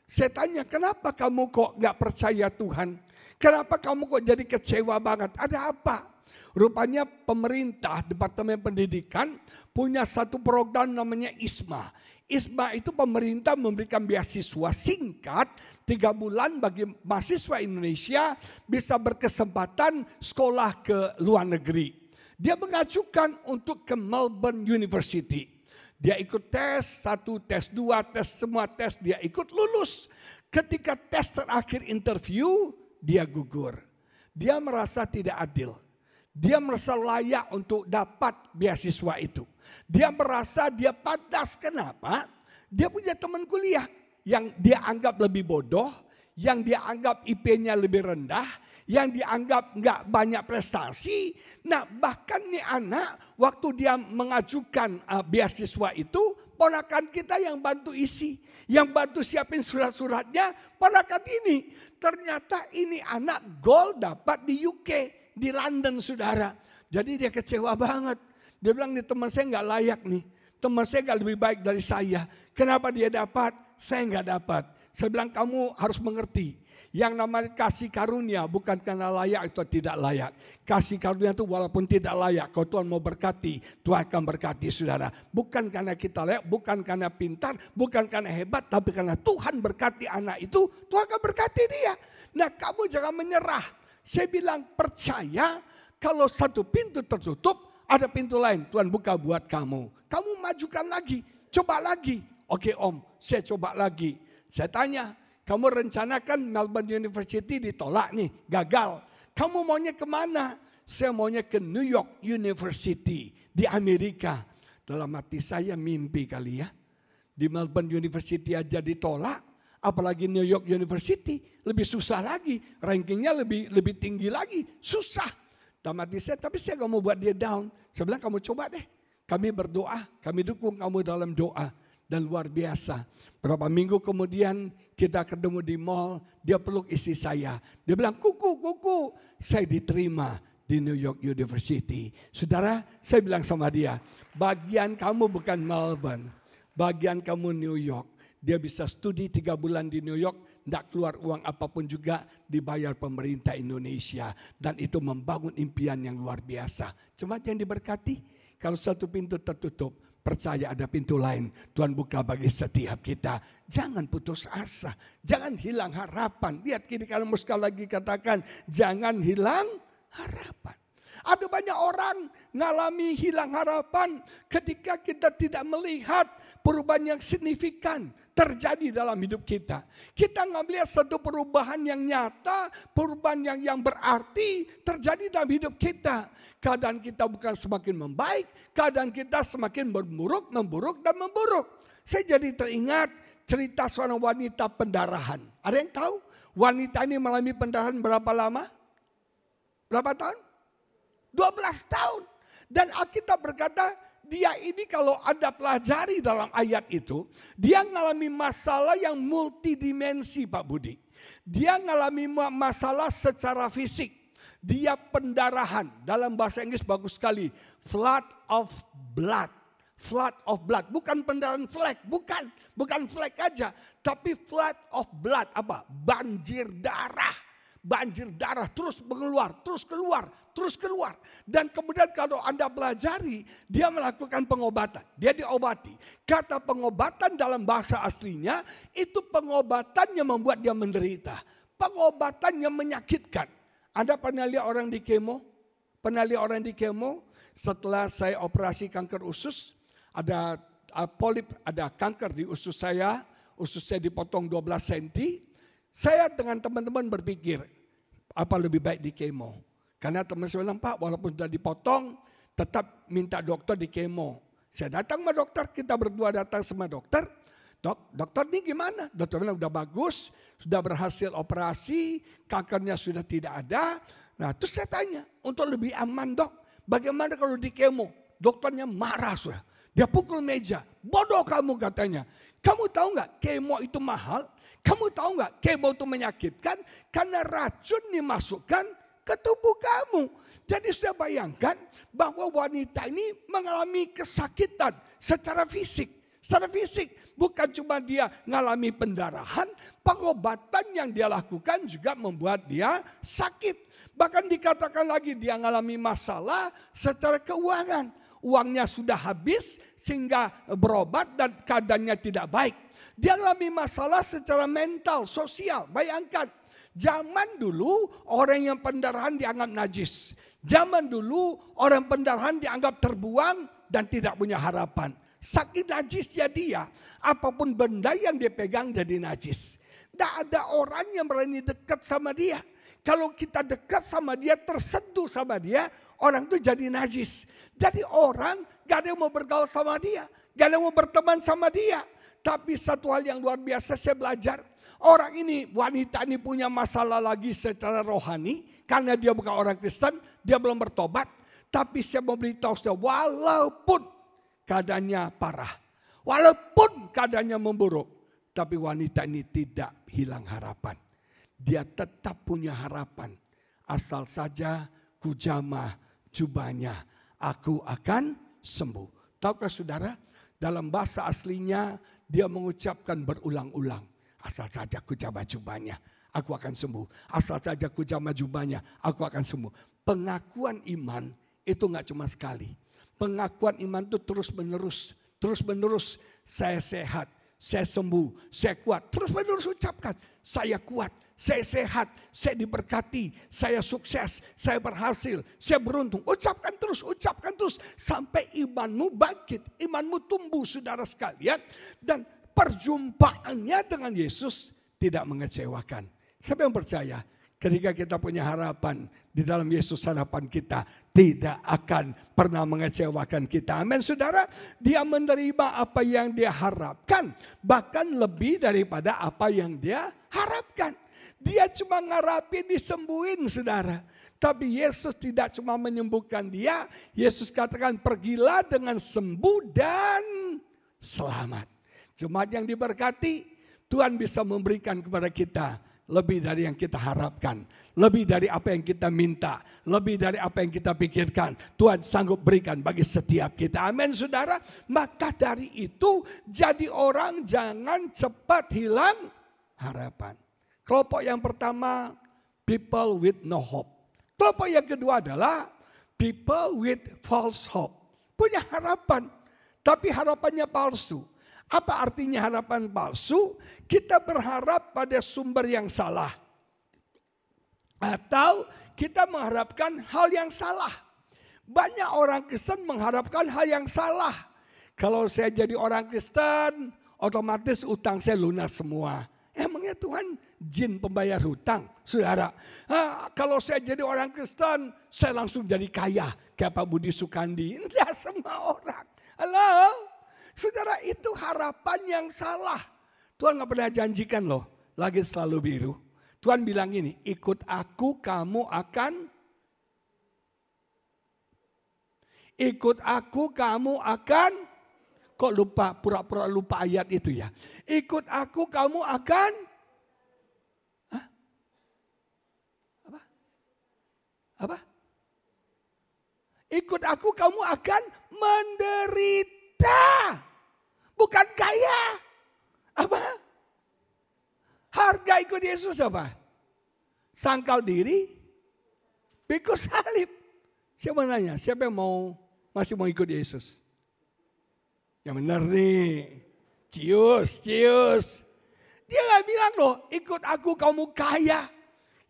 Speaker 5: Saya tanya, kenapa kamu kok gak percaya Tuhan? Kenapa kamu kok jadi kecewa banget? Ada apa? Rupanya pemerintah, Departemen Pendidikan punya satu program namanya ISMA. ISMA itu pemerintah memberikan beasiswa singkat 3 bulan bagi mahasiswa Indonesia bisa berkesempatan sekolah ke luar negeri. Dia mengajukan untuk ke Melbourne University. Dia ikut tes 1, tes 2, tes semua tes dia ikut lulus. Ketika tes terakhir interview dia gugur. Dia merasa tidak adil. Dia merasa layak untuk dapat beasiswa itu. Dia merasa dia pantas. Kenapa? Dia punya teman kuliah yang dia anggap lebih bodoh, yang dia anggap IP-nya lebih rendah, yang dianggap nggak banyak prestasi. Nah bahkan nih anak waktu dia mengajukan beasiswa itu, ponakan kita yang bantu isi, yang bantu siapin surat-suratnya, ponakan ini. Ternyata ini anak gold dapat di UK, di London saudara. Jadi dia kecewa banget. Dia bilang nih teman saya nggak layak nih, teman saya nggak lebih baik dari saya. Kenapa dia dapat? Saya nggak dapat. Saya bilang kamu harus mengerti. Yang namanya kasih karunia bukan karena layak atau tidak layak. Kasih karunia itu walaupun tidak layak, kalau Tuhan mau berkati, Tuhan akan berkati saudara. Bukan karena kita layak, bukan karena pintar, bukan karena hebat, tapi karena Tuhan berkati anak itu, Tuhan akan berkati dia. Nah kamu jangan menyerah. Saya bilang percaya kalau satu pintu tertutup, ada pintu lain Tuhan buka buat kamu. Kamu majukan lagi, coba lagi. Oke om, saya coba lagi. Saya tanya, kamu rencanakan Melbourne University ditolak nih, gagal. Kamu maunya kemana? Saya maunya ke New York University di Amerika. Dalam hati saya mimpi kali ya. Di Melbourne University aja ditolak, apalagi New York University. Lebih susah lagi, rankingnya lebih tinggi lagi, susah. Dalam hati saya, tapi saya gak mau buat dia down. Saya bilang kamu coba deh, kami berdoa, kami dukung kamu dalam doa. Dan luar biasa. Berapa minggu kemudian kita ketemu di mall. Dia peluk istri saya. Dia bilang kuku. Saya diterima di New York University. Saudara saya bilang sama dia. Bagian kamu bukan Melbourne. Bagian kamu New York. Dia bisa studi 3 bulan di New York. Tidak keluar uang apapun juga. Dibayar pemerintah Indonesia. Dan itu membangun impian yang luar biasa. Jemaat yang diberkati. Kalau satu pintu tertutup. Percaya ada pintu lain. Tuhan buka bagi setiap kita. Jangan putus asa. Jangan hilang harapan. Lihat kiri kanan sekali lagi katakan. Jangan hilang harapan. Ada banyak orang ngalami hilang harapan ketika kita tidak melihat perubahan yang signifikan terjadi dalam hidup kita. Kita nggak melihat satu perubahan yang nyata, perubahan yang berarti terjadi dalam hidup kita. Keadaan kita bukan semakin membaik, keadaan kita semakin memburuk, dan memburuk. Saya jadi teringat cerita seorang wanita pendarahan. Ada yang tahu? Wanita ini mengalami pendarahan berapa lama? Berapa tahun? 12 tahun. Dan Alkitab berkata, dia ini kalau Anda pelajari dalam ayat itu, dia mengalami masalah yang multidimensi Pak Budi. Dia mengalami masalah secara fisik. Dia pendarahan, dalam bahasa Inggris bagus sekali, flood of blood. Flood of blood, bukan pendarahan flek, bukan flek aja, tapi flood of blood, apa? Banjir darah terus mengeluar, terus keluar. Dan kemudian kalau Anda pelajari, dia melakukan pengobatan, dia diobati. Kata pengobatan dalam bahasa aslinya, itu pengobatan yang membuat dia menderita. Pengobatan yang menyakitkan. Anda pernah lihat orang di kemo? Setelah saya operasi kanker usus, ada polip, ada kanker di usus saya dipotong 12 cm. Saya dengan teman-teman berpikir, apa lebih baik di kemo? Karena teman saya bilang, Pak, walaupun sudah dipotong, tetap minta dokter di kemo. Saya datang sama dokter, kita berdua datang sama dokter. Dokter ini gimana? Dokter bilang udah bagus, sudah berhasil operasi, kankernya sudah tidak ada. Nah terus saya tanya, untuk lebih aman dok, bagaimana kalau di kemo? Dokternya marah sudah. Dia pukul meja, bodoh kamu katanya. Kamu tahu nggak kemo itu mahal? Kamu tahu nggak kemo itu menyakitkan? Karena racun dimasukkan ke tubuh kamu. Jadi sudah bayangkan bahwa wanita ini mengalami kesakitan secara fisik. Secara fisik, bukan cuma dia mengalami pendarahan, pengobatan yang dia lakukan juga membuat dia sakit. Bahkan dikatakan lagi dia mengalami masalah secara keuangan. Uangnya sudah habis sehingga berobat dan keadaannya tidak baik. Dia alami masalah secara mental, sosial. Bayangkan, zaman dulu orang yang pendarahan dianggap najis. Zaman dulu orang pendarahan dianggap terbuang dan tidak punya harapan. Saking najisnya dia, apapun benda yang dia pegang jadi najis. Tidak ada orang yang berani dekat sama dia. Kalau kita dekat sama dia, tersentuh sama dia, orang itu jadi najis. Jadi orang gak ada yang mau bergaul sama dia. Gak ada yang mau berteman sama dia. Tapi satu hal yang luar biasa saya belajar. Orang ini, wanita ini punya masalah lagi secara rohani. Karena dia bukan orang Kristen, dia belum bertobat. Tapi saya mau beritahu saudara, walaupun keadaannya parah. Walaupun keadaannya memburuk. Tapi wanita ini tidak hilang harapan. Dia tetap punya harapan. Asal saja ku jamah jubahnya, aku akan sembuh. Tahukah saudara, dalam bahasa aslinya dia mengucapkan berulang-ulang. Asal saja ku jamah jubahnya, aku akan sembuh. Asal saja ku jamah jubahnya, aku akan sembuh. Pengakuan iman itu gak cuma sekali. Pengakuan iman itu terus menerus. Terus menerus, saya sehat, saya sembuh, saya kuat. Terus menerus ucapkan, saya kuat. Saya sehat, saya diberkati, saya sukses, saya berhasil, saya beruntung. Ucapkan terus sampai imanmu bangkit, imanmu tumbuh saudara sekalian. Dan perjumpaannya dengan Yesus tidak mengecewakan. Siapa yang percaya? Ketika kita punya harapan di dalam Yesus, harapan kita tidak akan pernah mengecewakan kita. Amin saudara, dia menerima apa yang dia harapkan. Bahkan lebih daripada apa yang dia harapkan. Dia cuma ngarapin disembuhin saudara. Tapi Yesus tidak cuma menyembuhkan dia. Yesus katakan pergilah dengan sembuh dan selamat. Jemaat yang diberkati, Tuhan bisa memberikan kepada kita lebih dari yang kita harapkan. Lebih dari apa yang kita minta. Lebih dari apa yang kita pikirkan. Tuhan sanggup berikan bagi setiap kita. Amin saudara. Maka dari itu jadi orang jangan cepat hilang harapan. Kelompok yang pertama, people with no hope. Kelompok yang kedua adalah people with false hope. Punya harapan, tapi harapannya palsu. Apa artinya harapan palsu? Kita berharap pada sumber yang salah. Atau kita mengharapkan hal yang salah. Banyak orang Kristen mengharapkan hal yang salah. Kalau saya jadi orang Kristen, otomatis utang saya lunas semua. Emangnya Tuhan jin pembayar hutang, saudara? Kalau saya jadi orang Kristen, saya langsung jadi kaya. Kayak Pak Budi Sukandi. Tidak semua orang. Halo? Saudara, itu harapan yang salah. Tuhan gak pernah janjikan loh, langit selalu biru. Tuhan bilang ini, ikut aku kamu akan. Ikut aku kamu akan. Kok lupa, pura-pura lupa ayat itu ya. Ikut aku kamu akan. Hah? Apa? Ikut aku kamu akan menderita. Bukan kaya. Apa? Harga ikut Yesus apa? Sangkal diri, pikul salib. Siapa nanya? Siapa yang masih mau ikut Yesus? Yang benar nih. Cius. Dia gak bilang loh, ikut aku kamu kaya.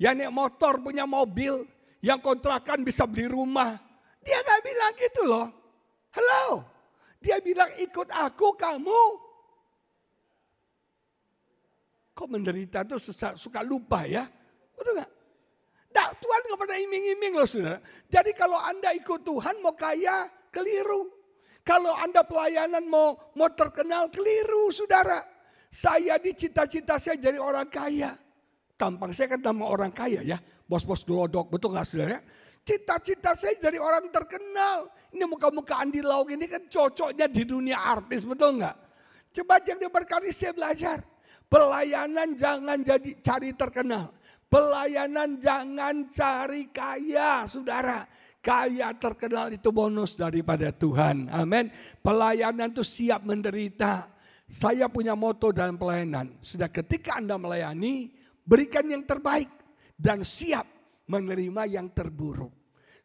Speaker 5: Yang naik motor punya mobil. Yang kontrakan bisa beli rumah. Dia gak bilang gitu loh. Halo. Dia bilang ikut aku kamu. Kok menderita tuh suka lupa ya? Betul gak? Nah, Tuhan gak pernah iming-iming loh saudara. Jadi kalau Anda ikut Tuhan mau kaya, keliru. Kalau Anda pelayanan mau terkenal, keliru saudara. Saya di cita-cita saya jadi orang kaya. Tampang saya kan nama orang kaya ya. Bos-bos gelodok, betul gak saudara? Cita-cita saya jadi orang terkenal. Ini muka-muka Andi Lau ini kan cocoknya di dunia artis, betul nggak? Coba yang diberkati saya belajar. Pelayanan jangan cari terkenal. Pelayanan jangan cari kaya, saudara. Kaya terkenal itu bonus daripada Tuhan. Amin. Pelayanan itu siap menderita. Saya punya moto dalam pelayanan. Sudah ketika Anda melayani, berikan yang terbaik. Dan siap menerima yang terburuk.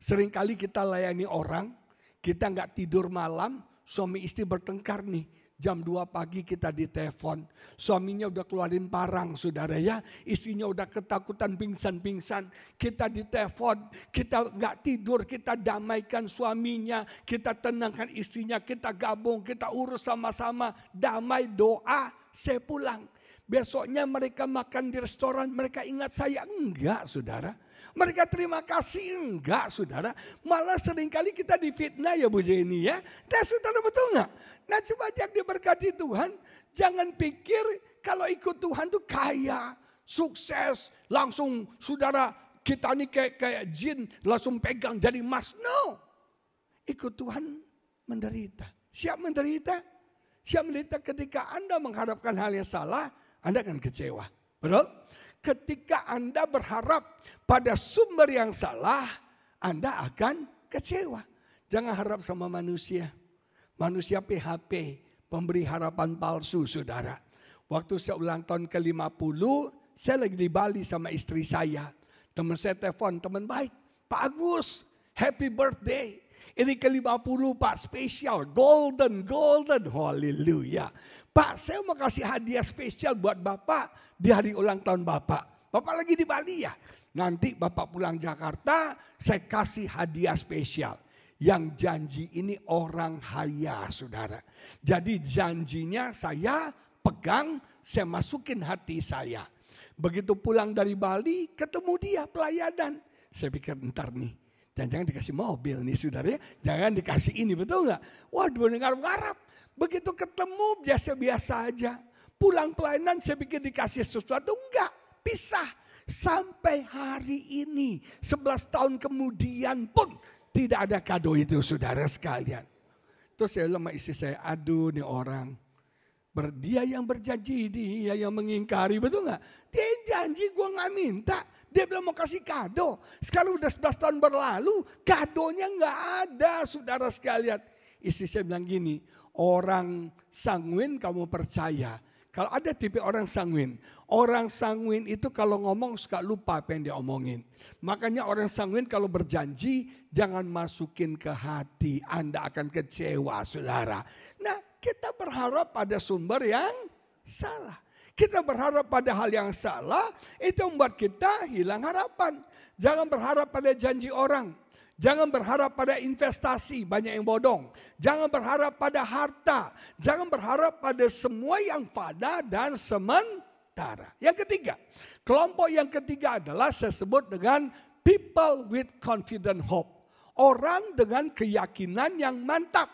Speaker 5: Seringkali kita layani orang, kita nggak tidur malam, suami istri bertengkar nih. Jam 2 pagi kita ditelepon, suaminya udah keluarin parang saudara ya. Istrinya udah ketakutan pingsan-pingsan. Kita ditelepon, kita nggak tidur, kita damaikan suaminya. Kita tenangkan istrinya, kita gabung, kita urus sama-sama. Damai doa, saya pulang. Besoknya mereka makan di restoran, mereka ingat saya. Enggak saudara. Mereka terima kasih, enggak saudara. Malah seringkali kita difitnah ya Bu Jenny ya. Nah saudara betul enggak? Nah coba yang diberkati Tuhan. Jangan pikir kalau ikut Tuhan tuh kaya, sukses. Langsung saudara kita nih kayak jin langsung pegang dari emas. No. Ikut Tuhan menderita. Siap menderita? Siap menderita ketika Anda mengharapkan hal yang salah, Anda akan kecewa. Betul? Ketika Anda berharap pada sumber yang salah, Anda akan kecewa. Jangan harap sama manusia. Manusia PHP, pemberi harapan palsu saudara. Waktu saya ulang tahun ke-50, saya lagi di Bali sama istri saya. Teman saya telepon, teman baik, Pak Agus, happy birthday. Ini ke-50 Pak, spesial, golden, haleluya. Pak, saya mau kasih hadiah spesial buat Bapak di hari ulang tahun Bapak. Bapak lagi di Bali ya. Nanti Bapak pulang Jakarta, saya kasih hadiah spesial. Yang janji ini orang kaya, saudara. Jadi janjinya saya pegang, saya masukin hati saya. Begitu pulang dari Bali, ketemu dia pelayanan. Saya pikir ntar nih, jangan dikasih mobil nih saudara ya. Jangan dikasih ini, betul nggak? Waduh, ngarep-ngarep. Begitu ketemu biasa-biasa aja. Pulang pelayanan saya pikir dikasih sesuatu, enggak. Pisah. Sampai hari ini 11 tahun kemudian pun tidak ada kado itu saudara sekalian. Terus saya bilang sama istri saya, aduh nih orang. Dia yang berjanji, dia yang mengingkari, betul nggak? Dia yang janji, gue nggak minta. Dia bilang mau kasih kado. Sekarang udah 11 tahun berlalu, kadonya nggak ada saudara sekalian. Istri saya bilang gini, orang sanguin kamu percaya. Kalau ada tipe orang sanguin itu kalau ngomong suka lupa apa yang dia omongin. Makanya orang sanguin kalau berjanji jangan masukin ke hati, Anda akan kecewa saudara. Nah kita berharap pada sumber yang salah. Kita berharap pada hal yang salah, itu membuat kita hilang harapan. Jangan berharap pada janji orang. Jangan berharap pada investasi, banyak yang bodong. Jangan berharap pada harta. Jangan berharap pada semua yang fana dan sementara. Yang ketiga, kelompok yang ketiga adalah saya sebut dengan people with confident hope. Orang dengan keyakinan yang mantap.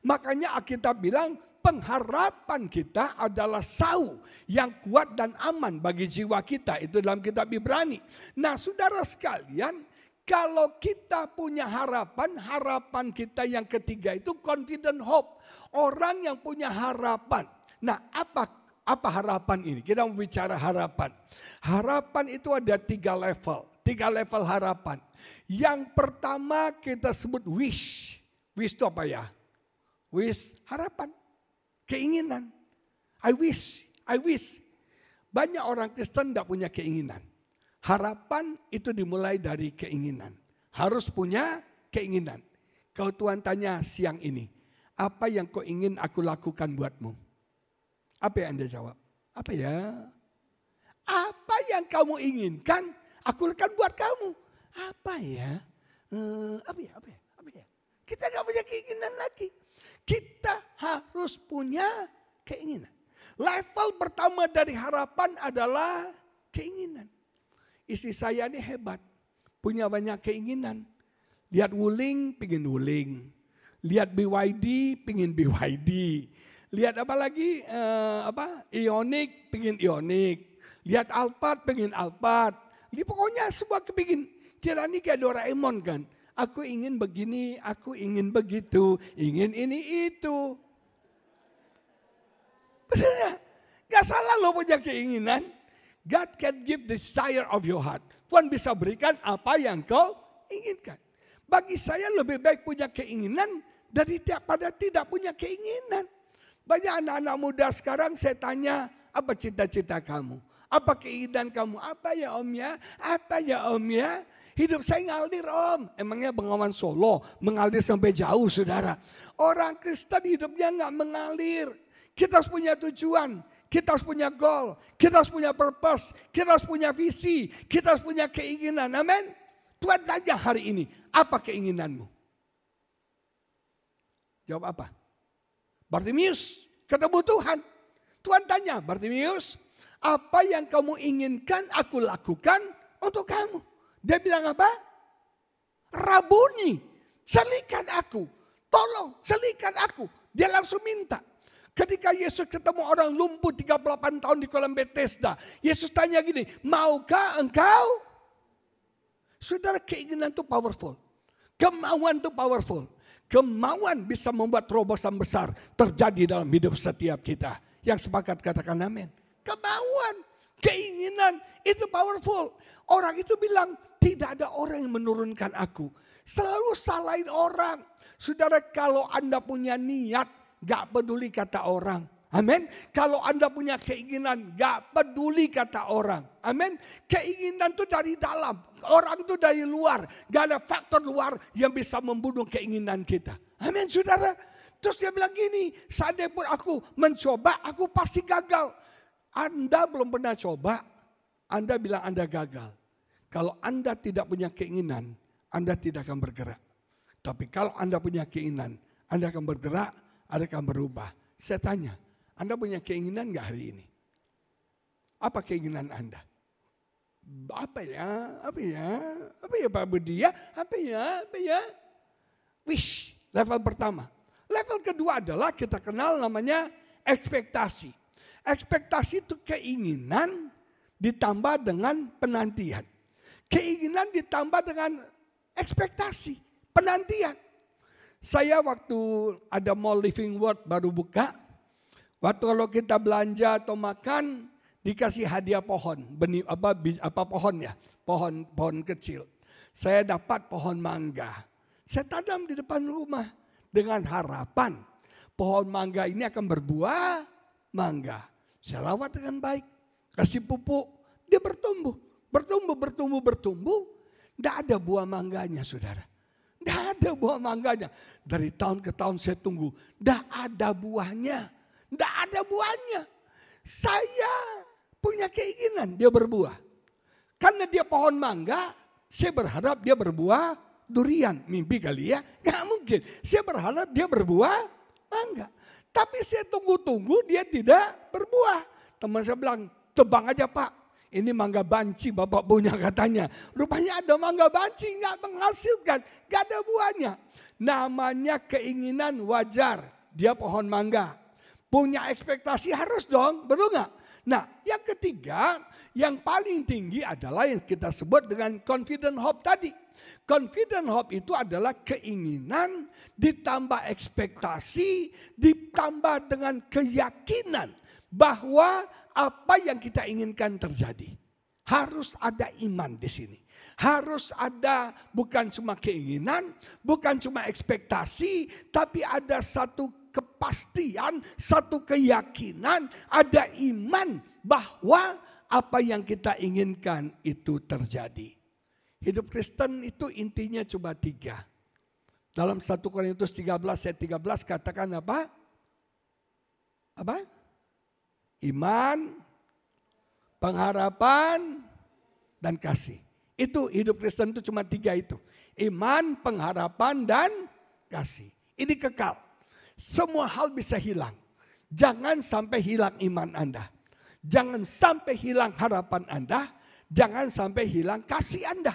Speaker 5: Makanya Alkitab bilang pengharapan kita adalah sau yang kuat dan aman bagi jiwa kita. Itu dalam kitab Ibrani. Nah saudara sekalian, kalau kita punya harapan, harapan kita yang ketiga itu confident hope. Orang yang punya harapan. Nah apa harapan ini? Kita mau bicara harapan. Harapan itu ada 3 level. 3 level harapan. Yang pertama kita sebut wish. Wish itu apa ya? Wish harapan. Keinginan. I wish. Banyak orang Kristen tidak punya keinginan. Harapan itu dimulai dari keinginan. Harus punya keinginan. Kalau Tuhan tanya siang ini, apa yang kau ingin aku lakukan buatmu? Apa yang Anda jawab? Apa ya? Apa yang kamu inginkan aku lakukan buat kamu? Apa ya? Apa ya? Kita gak punya keinginan lagi. Kita harus punya keinginan. Level pertama dari harapan adalah keinginan. Istri saya ini hebat, punya banyak keinginan. Lihat Wuling, pingin Wuling. Lihat BYD, pingin BYD. Lihat apa lagi? Ioniq, pingin Ioniq. Lihat Alphard, pingin Alphard. Jadi pokoknya semua kepingin. Kira ini kayak Doraemon kan. Aku ingin begini, aku ingin begitu, ingin ini itu. Benar gak salah lo punya keinginan. God can give the desire of your heart. Tuhan bisa berikan apa yang kau inginkan. Bagi saya lebih baik punya keinginan daripada tidak punya keinginan. Banyak anak-anak muda sekarang saya tanya, apa cita-cita kamu? Apa keinginan kamu? Apa ya om ya? Apa ya om ya? Hidup saya ngalir om. Emangnya Bengawan Solo mengalir sampai jauh saudara. Orang Kristen hidupnya gak mengalir. Kita harus punya tujuan. Kita harus punya goal, kita harus punya purpose, kita harus punya visi, kita harus punya keinginan. Amin. Tuhan tanya hari ini, apa keinginanmu? Jawab apa? Bartimius, ketemu Tuhan. Tuhan tanya, Bartimius, apa yang kamu inginkan aku lakukan untuk kamu? Dia bilang apa? Rabuni, selikan aku. Tolong, selikan aku. Dia langsung minta. Ketika Yesus ketemu orang lumpuh 38 tahun di kolam Bethesda. Yesus tanya gini, maukah engkau? Saudara, keinginan itu powerful. Kemauan itu powerful. Kemauan bisa membuat terobosan besar terjadi dalam hidup setiap kita. Yang sepakat katakan amin. Kemauan, keinginan itu powerful. Orang itu bilang, tidak ada orang yang menurunkan aku. Selalu salahin orang. Saudara, kalau Anda punya niat, gak peduli kata orang. Amin. Kalau Anda punya keinginan, gak peduli kata orang. Amin. Keinginan itu dari dalam. Orang itu dari luar. Gak ada faktor luar yang bisa membunuh keinginan kita. Amin saudara. Terus dia bilang gini, seandainya pun aku mencoba, aku pasti gagal. Anda belum pernah coba, Anda bilang Anda gagal. Kalau Anda tidak punya keinginan, Anda tidak akan bergerak. Tapi kalau Anda punya keinginan, Anda akan bergerak, Anda akan berubah. Saya tanya, Anda punya keinginan gak hari ini? Apa keinginan Anda? Apa ya Pak Budi ya? Apa ya? Wish, level pertama. Level kedua adalah kita kenal namanya ekspektasi. Ekspektasi itu keinginan ditambah dengan penantian. Keinginan ditambah dengan ekspektasi, penantian. Saya waktu ada Mall Living Word baru buka, waktu kalau kita belanja atau makan dikasih hadiah pohon, pohon kecil. Saya dapat pohon mangga. Saya tanam di depan rumah dengan harapan pohon mangga ini akan berbuah mangga. Saya rawat dengan baik, kasih pupuk, dia bertumbuh. Tidak ada buah mangganya saudara. Tidak ada buah mangganya. Dari tahun ke tahun saya tunggu, tidak ada buahnya. Tidak ada buahnya. Saya punya keinginan dia berbuah. Karena dia pohon mangga, saya berharap dia berbuah durian. Mimpi kali ya? Gak mungkin. Saya berharap dia berbuah mangga. Tapi saya tunggu-tunggu dia tidak berbuah. Teman saya bilang, tebang aja Pak. Ini mangga banci Bapak punya katanya. Rupanya ada mangga banci gak menghasilkan. Gak ada buahnya. Namanya keinginan wajar. Dia pohon mangga. Punya ekspektasi harus dong, betul gak? Nah yang ketiga, yang paling tinggi adalah yang kita sebut dengan confident hope tadi. Confident hope itu adalah keinginan ditambah ekspektasi, ditambah dengan keyakinan bahwa apa yang kita inginkan terjadi. Harus ada iman di sini. Harus ada bukan cuma keinginan, bukan cuma ekspektasi, tapi ada satu kepastian, satu keyakinan, ada iman bahwa apa yang kita inginkan itu terjadi. Hidup Kristen itu intinya cuma 3. Dalam 1 Korintus 13 ayat 13 katakan apa? Apa? Iman, pengharapan, dan kasih. Itu hidup Kristen itu cuma 3 itu. Iman, pengharapan, dan kasih. Ini kekal. Semua hal bisa hilang. Jangan sampai hilang iman Anda. Jangan sampai hilang harapan Anda. Jangan sampai hilang kasih Anda.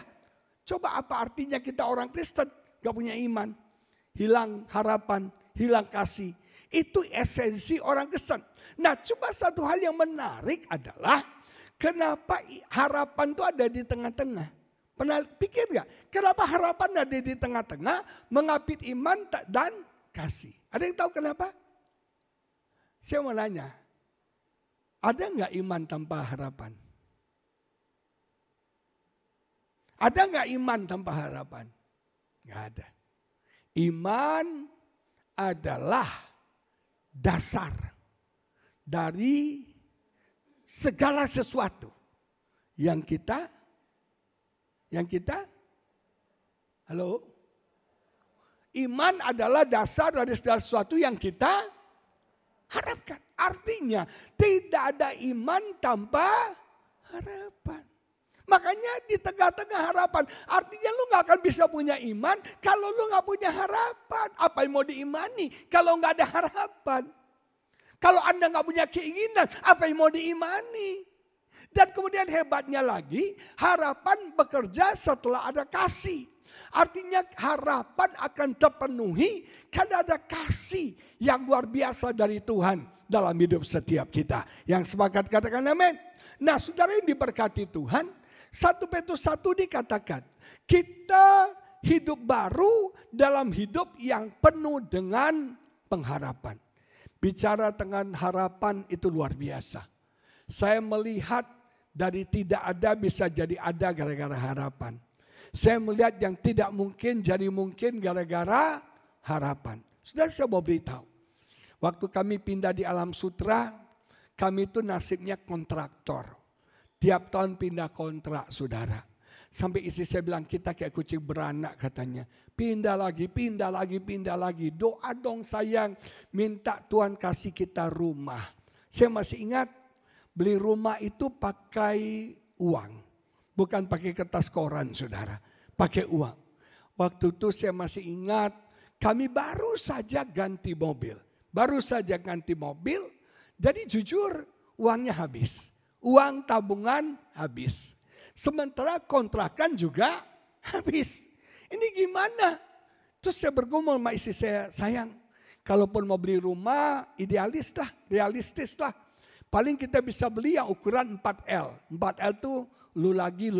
Speaker 5: Coba apa artinya kita orang Kristen gak punya iman. Hilang harapan, hilang kasih. Itu esensi orang Kristen. Nah coba satu hal yang menarik adalah kenapa harapan itu ada di tengah-tengah. Pernah pikir gak? Kenapa harapan ada di tengah-tengah mengapit iman dan kasih. Ada yang tahu kenapa? Saya mau nanya. Ada nggak iman tanpa harapan? Ada nggak iman tanpa harapan? Nggak ada. Iman adalah dasar dari segala sesuatu yang kita halo? Iman adalah dasar dari segala sesuatu yang kita harapkan. Artinya tidak ada iman tanpa harapan. Makanya di tengah-tengah harapan. Artinya lu gak akan bisa punya iman kalau lu gak punya harapan. Apa yang mau diimani kalau gak ada harapan? Kalau Anda gak punya keinginan, apa yang mau diimani? Dan kemudian hebatnya lagi, harapan bekerja setelah ada kasih. Artinya harapan akan terpenuhi karena ada kasih yang luar biasa dari Tuhan dalam hidup setiap kita. Yang sepakat katakan amin. Nah saudara yang diberkati Tuhan, 1 Petrus 1 dikatakan, kita hidup baru dalam hidup yang penuh dengan pengharapan. Bicara dengan harapan itu luar biasa. Saya melihat dari tidak ada bisa jadi ada gara-gara harapan. Saya melihat yang tidak mungkin jadi mungkin gara-gara harapan. Saudara saya mau beritahu. Waktu kami pindah di Alam Sutra, kami itu nasibnya kontraktor. Tiap tahun pindah kontrak saudara. Sampai istri saya bilang kita kayak kucing beranak katanya. Pindah lagi, pindah lagi, pindah lagi. Doa dong sayang, minta Tuhan kasih kita rumah. Saya masih ingat beli rumah itu pakai uang. Bukan pakai kertas koran saudara, pakai uang. Waktu itu saya masih ingat kami baru saja ganti mobil. Baru saja ganti mobil, jadi jujur uangnya habis. Uang tabungan habis. Sementara kontrakan juga habis. Ini gimana? Terus saya bergumul sama istri saya, sayang kalaupun mau beli rumah idealis lah, realistis lah. Paling kita bisa beli yang ukuran 4L. 4L itu lu lagi,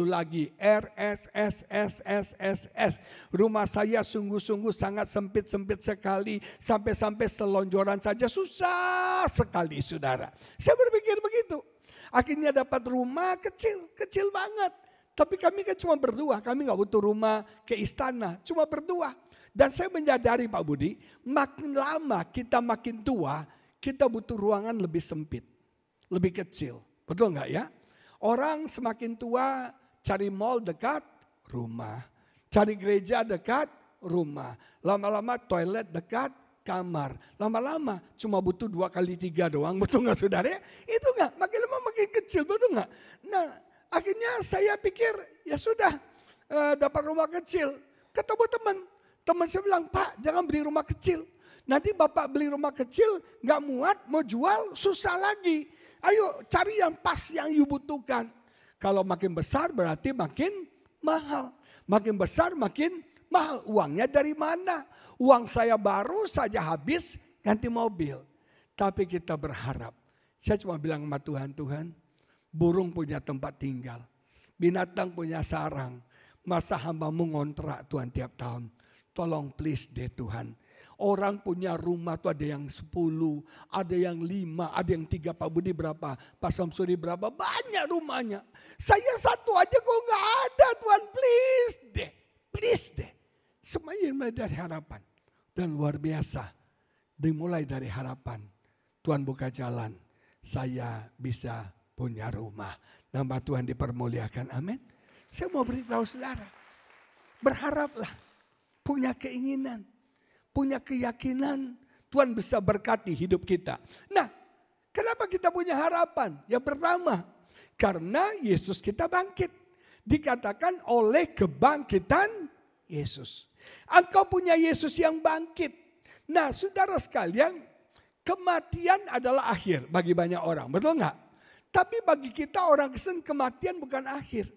Speaker 5: R, S, S, S, S, S, S. Rumah saya sungguh-sungguh sangat sempit-sempit sekali. Sampai-sampai selonjoran saja susah sekali saudara. Saya berpikir begitu. Akhirnya dapat rumah kecil banget. Tapi kami kan cuma berdua, kami gak butuh rumah ke istana, cuma berdua. Dan saya menyadari Pak Budi, makin lama kita makin tua, kita butuh ruangan lebih sempit, lebih kecil. Betul gak ya? Orang semakin tua cari mall dekat rumah. Cari gereja dekat rumah. Lama-lama toilet dekat kamar. Lama-lama cuma butuh 2x3 doang. Betul gak saudara? Itu gak? Makin lama makin kecil. Betul gak? Nah akhirnya saya pikir ya sudah dapat rumah kecil. Ketemu teman. Teman saya bilang, Pak jangan beli rumah kecil. Nanti Bapak beli rumah kecil gak muat, mau jual susah lagi. Ayo cari yang pas yang you butuhkan. Kalau makin besar berarti makin mahal. Makin besar makin mahal. Uangnya dari mana? Uang saya baru saja habis ganti mobil. Tapi kita berharap. Saya cuma bilang sama Tuhan, Tuhan burung punya tempat tinggal. Binatang punya sarang. Masa hambamu ngontrak Tuhan tiap tahun. Tolong please deh Tuhan. Orang punya rumah tuh ada yang 10, ada yang 5, ada yang 3. Pak Budi berapa? Pak Samsuri berapa? Banyak rumahnya. Saya satu aja kok gak ada Tuhan, please deh. Please deh. Semuanya mulai dari harapan. Dan luar biasa. Dimulai dari harapan. Tuhan buka jalan. Saya bisa punya rumah. Nama Tuhan dipermuliakan. Amin. Saya mau beritahu saudara. Berharaplah. Punya keinginan. Punya keyakinan Tuhan bisa berkati hidup kita. Nah, kenapa kita punya harapan? Yang pertama, karena Yesus kita bangkit. Dikatakan oleh kebangkitan Yesus. Engkau punya Yesus yang bangkit. Nah, saudara sekalian, kematian adalah akhir bagi banyak orang. Betul nggak? Tapi bagi kita orang Kristen kematian bukan akhir.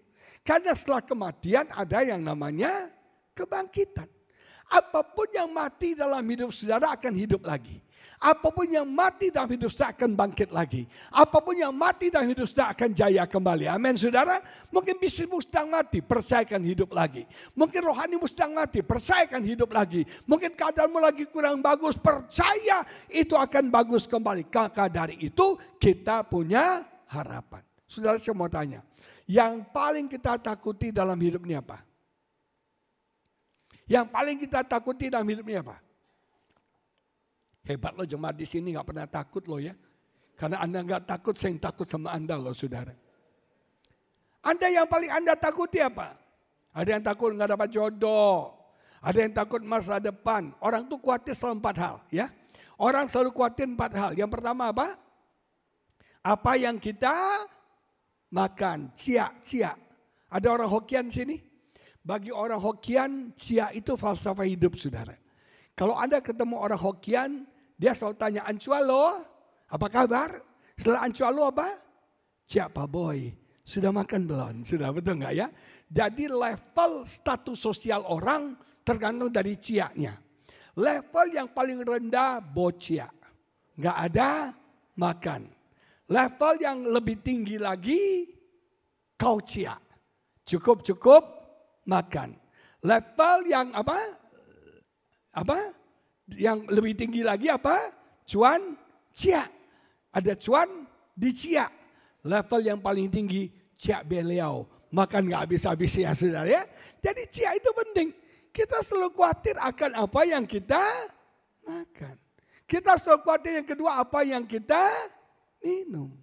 Speaker 5: Karena setelah kematian ada yang namanya kebangkitan. Apapun yang mati dalam hidup saudara akan hidup lagi. Apapun yang mati dalam hidup saudara akan bangkit lagi. Apapun yang mati dalam hidup saudara akan jaya kembali. Amin saudara. Mungkin bisnismu sedang mati, percayakan hidup lagi. Mungkin rohanimu sedang mati, percayakan hidup lagi. Mungkin keadaanmu lagi kurang bagus, percaya itu akan bagus kembali. Maka dari itu kita punya harapan. Saudara saya mau tanya, yang paling kita takuti dalam hidup ini apa? Yang paling kita takuti dalam hidup ini apa? Hebat loh jemaat di sini gak pernah takut loh ya. Karena Anda gak takut, saya yang takut sama Anda loh saudara. Anda yang paling Anda takuti apa? Ada yang takut gak dapat jodoh. Ada yang takut masa depan. Orang tuh khawatir selalu 4 hal ya. Orang selalu khawatir 4 hal. Yang pertama apa? Apa yang kita makan. Cia. Ada orang Hokian sini? Bagi orang Hokian, cia itu falsafah hidup saudara. Kalau Anda ketemu orang Hokian, dia selalu tanya, Ancualo, apa kabar? Setelah Ancualo apa? Cia Pak Boy, sudah makan belum? Sudah, betul nggak ya? Jadi level status sosial orang tergantung dari cianya. Level yang paling rendah, bocia. Nggak ada, makan. Level yang lebih tinggi lagi, kau cia. Cukup, makan. Level yang apa? Yang lebih tinggi lagi apa? Cuan, cia. Ada cuan, di cia. Level yang paling tinggi, cia beliau. Makan gak habis-habis ya saudara ya. Jadi cia itu penting. Kita selalu khawatir akan apa yang kita makan. Kita selalu khawatir yang kedua apa yang kita minum.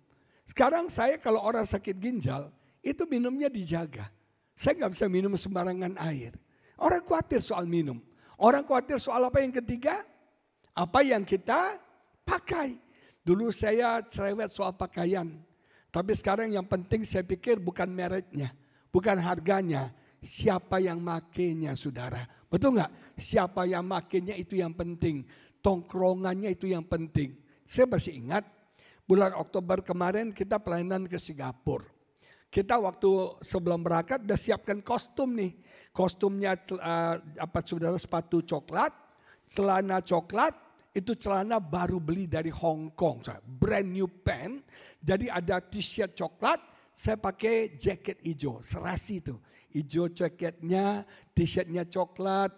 Speaker 5: Sekarang saya kalau orang sakit ginjal, itu minumnya dijaga. Saya nggak bisa minum sembarangan air. Orang khawatir soal minum. Orang khawatir soal apa yang ketiga? Apa yang kita pakai. Dulu saya cerewet soal pakaian. Tapi sekarang yang penting saya pikir bukan mereknya. Bukan harganya. Siapa yang makainya saudara. Betul nggak? Siapa yang makainya itu yang penting. Tongkrongannya itu yang penting. Saya masih ingat bulan Oktober kemarin kita pelayanan ke Singapura. Kita waktu sebelum berangkat udah siapkan kostum nih. Kostumnya saudara sepatu coklat, celana coklat, itu celana baru beli dari Hong Kong. Brand new pant, jadi ada t-shirt coklat, saya pakai jaket hijau, serasi itu. Hijau jaketnya, t-shirtnya coklat,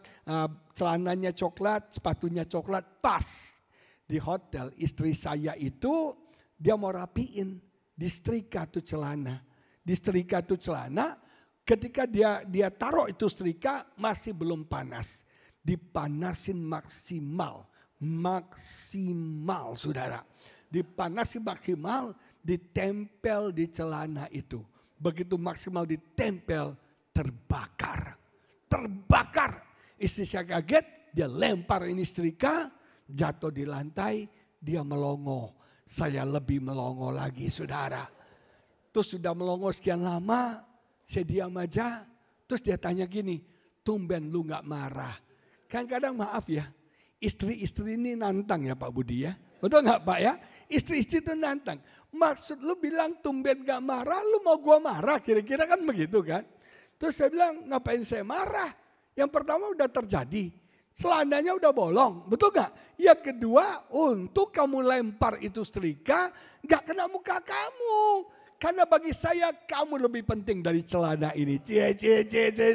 Speaker 5: celananya coklat, sepatunya coklat, pas. Di hotel istri saya itu dia mau rapiin, disetrika tuh celana. Disetrika itu celana, ketika dia taruh itu setrika masih belum panas. Dipanasin maksimal saudara. Dipanasin maksimal, ditempel di celana itu. Begitu maksimal ditempel, terbakar. Istri saya kaget, dia lempar ini setrika, jatuh di lantai, dia melongo. Saya lebih melongo lagi saudara. Terus sudah melongo sekian lama, saya diam aja. Terus dia tanya gini, tumben lu gak marah. Kadang-kadang maaf ya, istri-istri ini nantang ya Pak Budi ya. Betul gak Pak ya? Istri-istri itu nantang. Maksud lu bilang tumben gak marah, lu mau gua marah? Kira-kira kan begitu kan? Terus saya bilang, ngapain saya marah? Yang pertama udah terjadi. Celananya udah bolong, betul gak? Yang kedua, untuk kamu lempar itu setrika, gak kena muka kamu. Karena bagi saya, kamu lebih penting dari celana ini. Cie,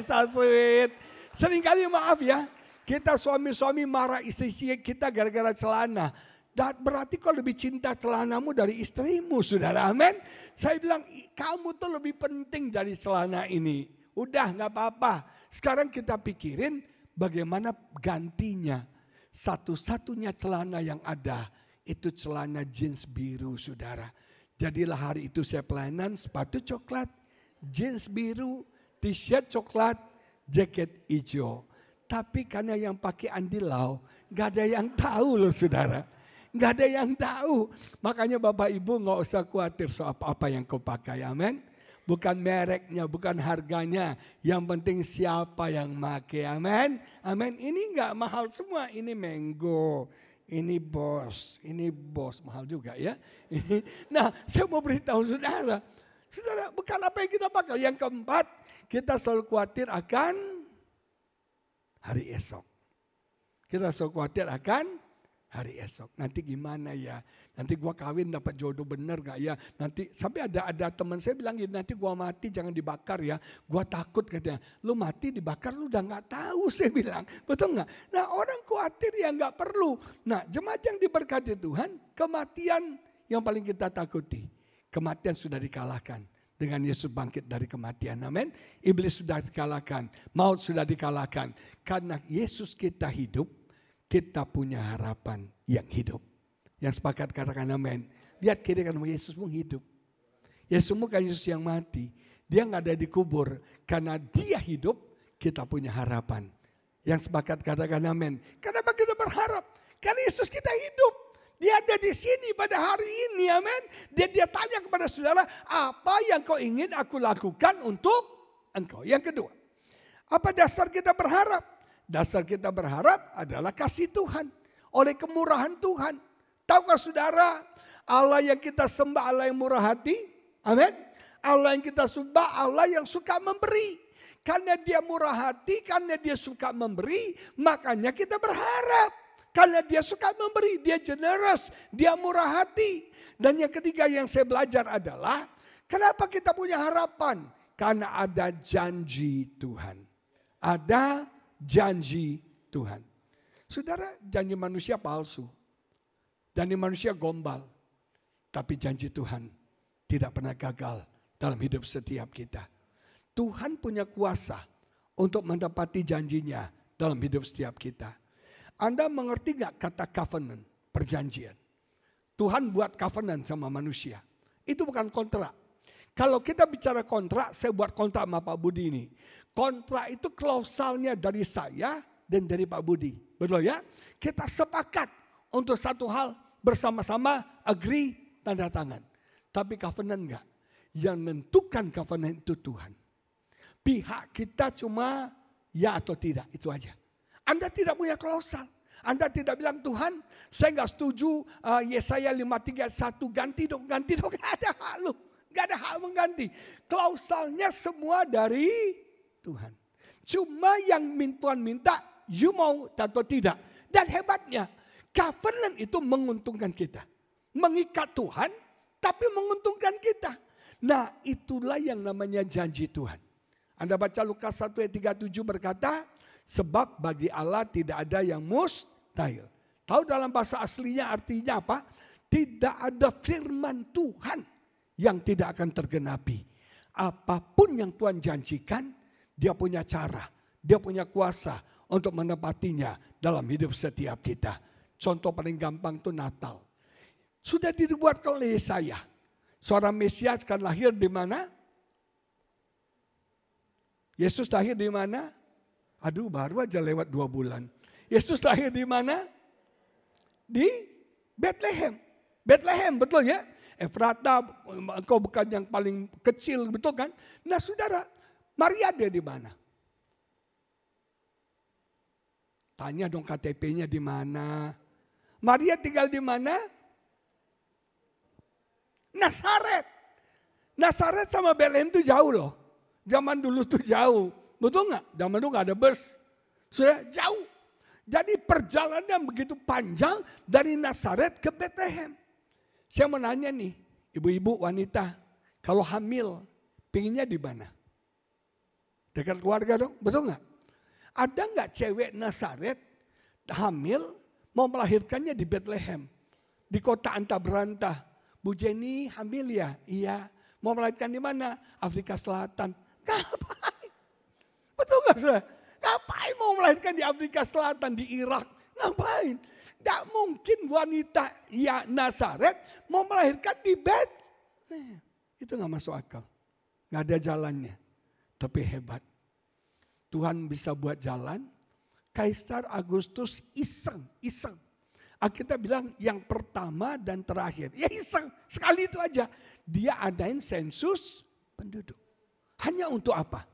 Speaker 5: so sweet. Seringkali maaf ya, kita suami-suami marah istri kita gara-gara celana. Dan berarti kau lebih cinta celanamu dari istrimu, saudara, amin. Saya bilang, kamu tuh lebih penting dari celana ini. Udah gak apa-apa. Sekarang kita pikirin, bagaimana gantinya? Satu-satunya celana yang ada itu celana jeans biru, saudara. Jadilah hari itu saya pelayanan sepatu coklat, jeans biru, t-shirt coklat, jaket hijau. Tapi karena yang pakai andilau, gak ada yang tahu loh saudara. Gak ada yang tahu. Makanya Bapak Ibu gak usah khawatir soal apa yang kau pakai, amin. Bukan mereknya, bukan harganya. Yang penting siapa yang pakai, amin. Amin. Ini enggak mahal semua. Ini Mango, ini Boss, mahal juga ya. Nah, saya mau beritahu saudara. Saudara, bukan apa yang kita pakai. Yang keempat, kita selalu khawatir akan hari esok. Kita selalu khawatir akan hari esok. Nanti gimana ya? Nanti gua kawin dapat jodoh bener gak ya? Nanti sampai ada teman saya bilang gini, nanti gua mati jangan dibakar ya. Gua takut katanya. Lu mati dibakar lu udah gak tahu, saya bilang. Betul gak? Nah orang khawatir ya gak perlu. Nah jemaat yang diberkati Tuhan, kematian yang paling kita takuti. Kematian sudah dikalahkan. Dengan Yesus bangkit dari kematian, amin. Iblis sudah dikalahkan, maut sudah dikalahkan. Karena Yesus kita hidup, kita punya harapan yang hidup. Yang sepakat katakan amin. Lihat kiri kanan, Yesusmu hidup. Yesusmu kan Yesus yang mati. Dia gak ada di kubur. Karena dia hidup, kita punya harapan. Yang sepakat katakan amin. Kenapa kita berharap? Karena Yesus kita hidup. Dia ada di sini pada hari ini, amin. Dia tanya kepada saudara, apa yang kau ingin aku lakukan untuk engkau? Yang kedua, apa dasar kita berharap? Dasar kita berharap adalah kasih Tuhan. Oleh kemurahan Tuhan. Tahukah saudara, Allah yang kita sembah Allah yang murah hati? Amin. Allah yang kita sembah Allah yang suka memberi. Karena dia murah hati, karena dia suka memberi, makanya kita berharap. Karena dia suka memberi, dia generous, dia murah hati. Dan yang ketiga yang saya belajar adalah, kenapa kita punya harapan? Karena ada janji Tuhan. Ada janji Tuhan. Saudara, janji manusia palsu. Janji manusia gombal. Tapi janji Tuhan tidak pernah gagal dalam hidup setiap kita. Tuhan punya kuasa untuk mendapati janjinya dalam hidup setiap kita. Anda mengerti gak kata covenant, perjanjian? Tuhan buat covenant sama manusia. Itu bukan kontrak. Kalau kita bicara kontrak, saya buat kontrak sama Pak Budi ini. Kontrak itu klausalnya dari saya dan dari Pak Budi. Betul ya? Kita sepakat untuk satu hal bersama-sama agree tanda tangan. Tapi covenant enggak. Yang menentukan covenant itu Tuhan. Pihak kita cuma ya atau tidak, itu aja. Anda tidak punya klausal. Anda tidak bilang Tuhan, saya enggak setuju Yesaya 53:1 ganti dong. Enggak ada hal lu. Enggak ada hal mengganti. Klausalnya semua dari Tuhan. Cuma yang Tuhan minta, you mau atau tidak. Dan hebatnya, covenant itu menguntungkan kita. Mengikat Tuhan, tapi menguntungkan kita. Nah itulah yang namanya janji Tuhan. Anda baca Lukas 1 ayat 37 berkata, sebab bagi Allah tidak ada yang mustahil. Tahu dalam bahasa aslinya artinya apa? Tidak ada firman Tuhan yang tidak akan tergenapi. Apapun yang Tuhan janjikan, dia punya cara, dia punya kuasa untuk menepatinya dalam hidup setiap kita. Contoh paling gampang itu Natal. Sudah dibuatkan oleh Yesaya. Seorang Mesias akan lahir di mana? Yesus lahir di mana? Aduh, baru aja lewat 2 bulan. Yesus lahir di mana? Di Bethlehem. Bethlehem, betul ya? Efrata, engkau bukan yang paling kecil, betul kan? Nah saudara, Maria ada di mana? Tanya dong KTP-nya di mana. Maria tinggal di mana? Nazaret. Nazaret sama Bethlehem itu jauh loh. Zaman dulu tuh jauh. Betul nggak? Zaman dulu nggak ada bus. Sudah jauh. Jadi perjalanan begitu panjang dari Nazaret ke Bethlehem. Saya mau nanya nih, ibu-ibu wanita, kalau hamil, pinginnya di mana? Dekat keluarga dong, betul nggak? Ada nggak cewek Nazaret hamil mau melahirkannya di Bethlehem, di kota anta berantah? Bu Jenny hamil ya? Iya. Mau melahirkan di mana? Afrika Selatan. Ngapain? Betul nggak sih? Ngapain mau melahirkan di Afrika Selatan, di Irak? Ngapain? Tidak mungkin wanita ya Nazaret mau melahirkan di Bethlehem. Itu nggak masuk akal. Nggak ada jalannya. Tapi hebat. Tuhan bisa buat jalan. Kaisar Agustus iseng. Alkitab bilang yang pertama dan terakhir. Ya iseng, sekali itu aja. Dia adain sensus penduduk. Hanya untuk apa?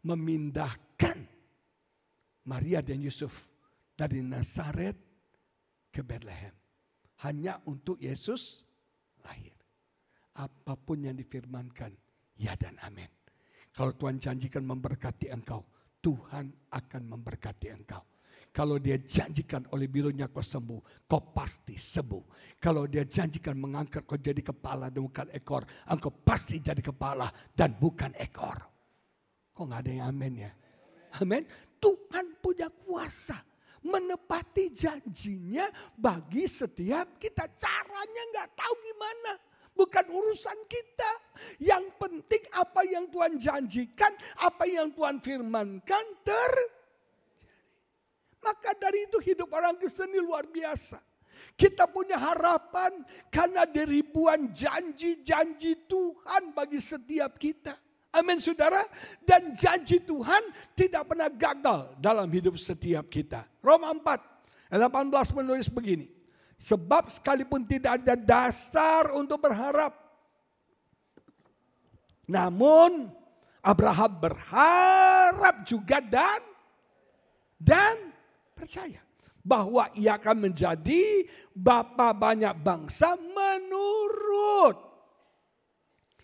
Speaker 5: Memindahkan Maria dan Yusuf dari Nazaret ke Bethlehem. Hanya untuk Yesus lahir. Apapun yang difirmankan, ya dan amin. Kalau Tuhan janjikan memberkati engkau, Tuhan akan memberkati engkau. Kalau dia janjikan oleh birunya kau sembuh, kau pasti sembuh. Kalau dia janjikan mengangkat kau jadi kepala dan bukan ekor, engkau pasti jadi kepala dan bukan ekor. Kok gak ada yang amin ya? Amin. Tuhan punya kuasa menepati janjinya bagi setiap kita. Caranya gak tahu gimana. Bukan urusan kita. Yang penting apa yang Tuhan janjikan, apa yang Tuhan firmankan maka dari itu hidup orang Kristen ini luar biasa. Kita punya harapan karena ada ribuan janji-janji Tuhan bagi setiap kita. Amin saudara. Dan janji Tuhan tidak pernah gagal dalam hidup setiap kita. Roma 4 ayat 18 menulis begini. Sebab sekalipun tidak ada dasar untuk berharap. Namun Abraham berharap juga dan percaya bahwa ia akan menjadi bapa banyak bangsa menurut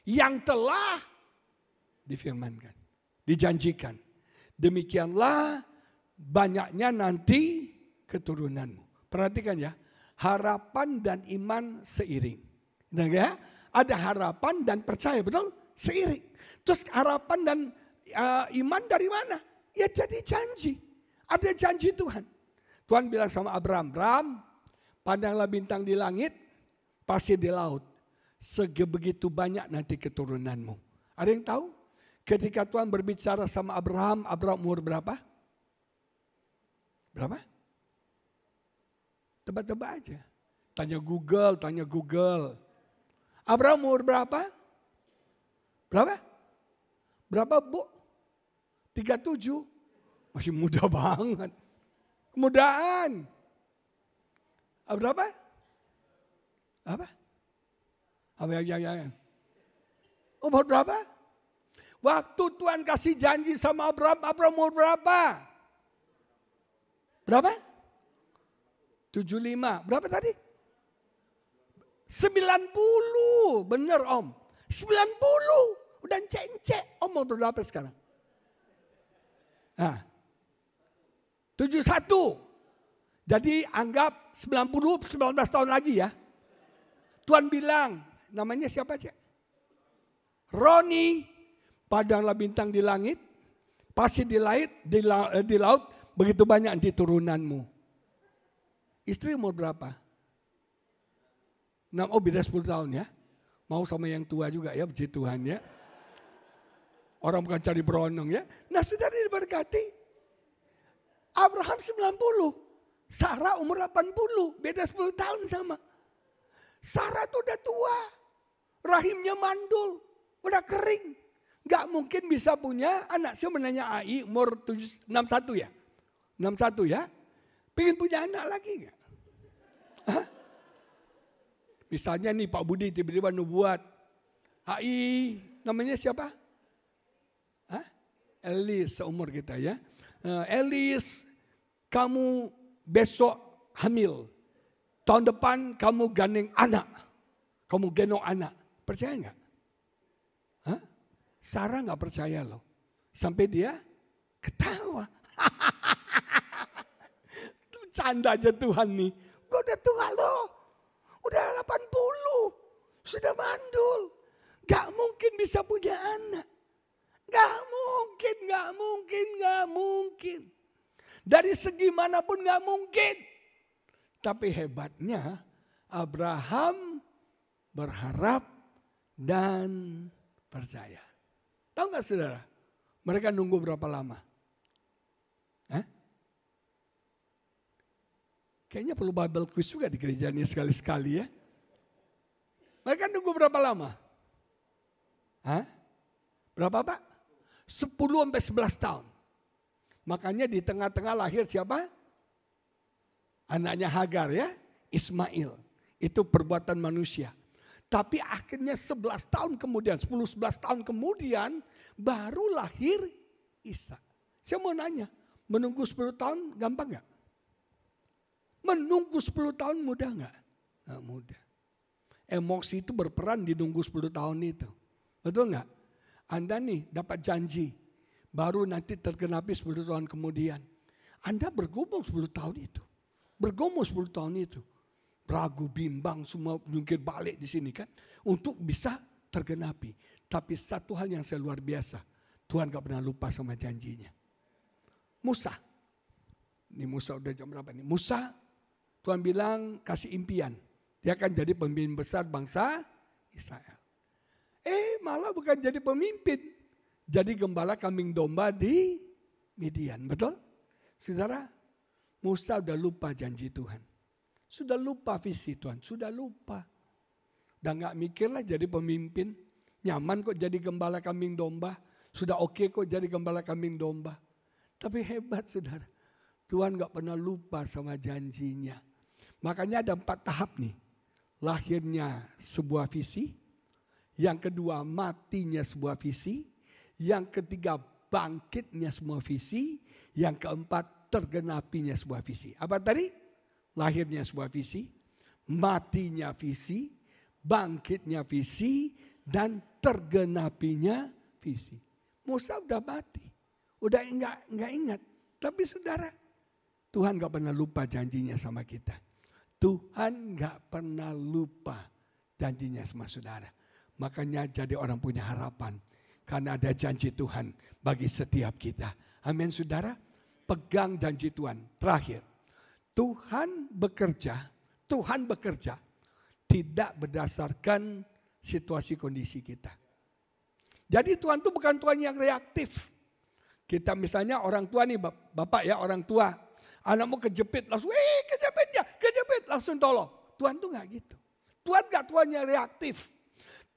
Speaker 5: yang telah difirmankan, dijanjikan. Demikianlah banyaknya nanti keturunanmu. Perhatikan ya, harapan dan iman seiring. Nah, ya, ada harapan dan percaya, betul? Seiring. Terus harapan dan iman dari mana? Ya jadi janji. Ada janji Tuhan. Tuhan bilang sama Abraham, pandanglah bintang di langit, pasir di laut. Sebegitu banyak nanti keturunanmu. Ada yang tahu? Ketika Tuhan berbicara sama Abraham umur berapa? Berapa? Tebak-tebak aja. Tanya Google. Abraham umur berapa? Berapa? Berapa bu? 37. Masih muda banget. Kemudaan. Berapa? Apa? Ya. Umur berapa? Waktu Tuhan kasih janji sama Abraham umur berapa? Berapa? 75. Berapa tadi? 90. Bener om. 90. Udah cek. Om mau berapa sekarang? Nah. 71. Jadi anggap 19 tahun lagi ya. Tuhan bilang, namanya siapa cek? Roni, padanglah bintang di langit, pasir di laut, begitu banyak nanti turunanmu. Istri umur berapa? Beda 10 tahun ya. Mau sama yang tua juga ya, puji Tuhan ya. Orang bukan cari beronong ya. Nah sudah diberkati. Abraham 90, Sarah umur 80, beda 10 tahun sama. Sarah tuh udah tua, rahimnya mandul, udah kering. Gak mungkin bisa punya anak. Saya menanya AI umur 61 ya? 61 ya? Pengen punya anak lagi gak? Hah? Misalnya nih Pak Budi tiba-tiba nubuat. AI namanya siapa? Hah? Elis seumur kita ya. Elis kamu besok hamil. Tahun depan kamu gandeng anak. Kamu gendong anak. Percaya nggak? Hah? Sarah nggak percaya loh. Sampai dia ketawa. Canda aja Tuhan nih. Gue udah tua loh. Udah 80. Sudah mandul. Gak mungkin bisa punya anak. Gak mungkin. Dari segi manapun gak mungkin. Tapi hebatnya Abraham berharap dan percaya. Tahu gak saudara? Mereka nunggu berapa lama? Hah? Kayaknya perlu Bible quiz juga di gereja ini sekali-sekali ya. Mereka nunggu berapa lama? Hah? Berapa Pak? 10-11 tahun. Makanya di tengah-tengah lahir siapa? Anaknya Hagar ya, Ismail. Itu perbuatan manusia. Tapi akhirnya 11 tahun kemudian, 10-11 tahun kemudian baru lahir Ishak. Saya mau nanya, menunggu 10 tahun gampang gak? Menunggu 10 tahun mudah gak? Gak mudah. Emosi itu berperan di nunggu 10 tahun itu. Betul gak? Anda nih dapat janji, baru nanti tergenapi 10 tahun kemudian. Anda bergumul 10 tahun itu. Bergumul 10 tahun itu. Ragu, bimbang, semua jungkir balik di sini kan. Untuk bisa tergenapi. Tapi satu hal yang saya luar biasa. Tuhan gak pernah lupa sama janjinya. Musa. Ini Musa udah jam berapa nih? Musa, Tuhan bilang kasih impian. Dia akan jadi pemimpin besar bangsa Israel. Malah bukan jadi pemimpin. Jadi gembala kambing domba di Midian. Betul? Saudara, Musa udah lupa janji Tuhan. Sudah lupa visi Tuhan. Sudah lupa. Dan gak mikirlah jadi pemimpin. Nyaman kok jadi gembala kambing domba. Sudah oke kok jadi gembala kambing domba. Tapi hebat saudara. Tuhan gak pernah lupa sama janjinya. Makanya ada 4 tahap nih. Lahirnya sebuah visi. Yang kedua matinya sebuah visi. Yang ketiga bangkitnya sebuah visi. Yang keempat tergenapinya sebuah visi. Apa tadi? Lahirnya sebuah visi. Matinya visi. Bangkitnya visi. Dan tergenapinya visi. Musa udah mati. Udah enggak ingat. Tapi saudara, Tuhan gak pernah lupa janjinya sama kita. Tuhan gak pernah lupa janjinya sama saudara. Makanya jadi orang punya harapan. Karena ada janji Tuhan bagi setiap kita. Amin saudara. Pegang janji Tuhan. Terakhir. Tuhan bekerja tidak berdasarkan situasi kondisi kita. Jadi Tuhan itu bukan Tuhan yang reaktif. Kita misalnya orang tua nih, bapak ya orang tua. Anakmu kejepit langsung, kejepit langsung tolong. Tuhan tuh gak gitu. Tuhan gak Tuhan yang reaktif.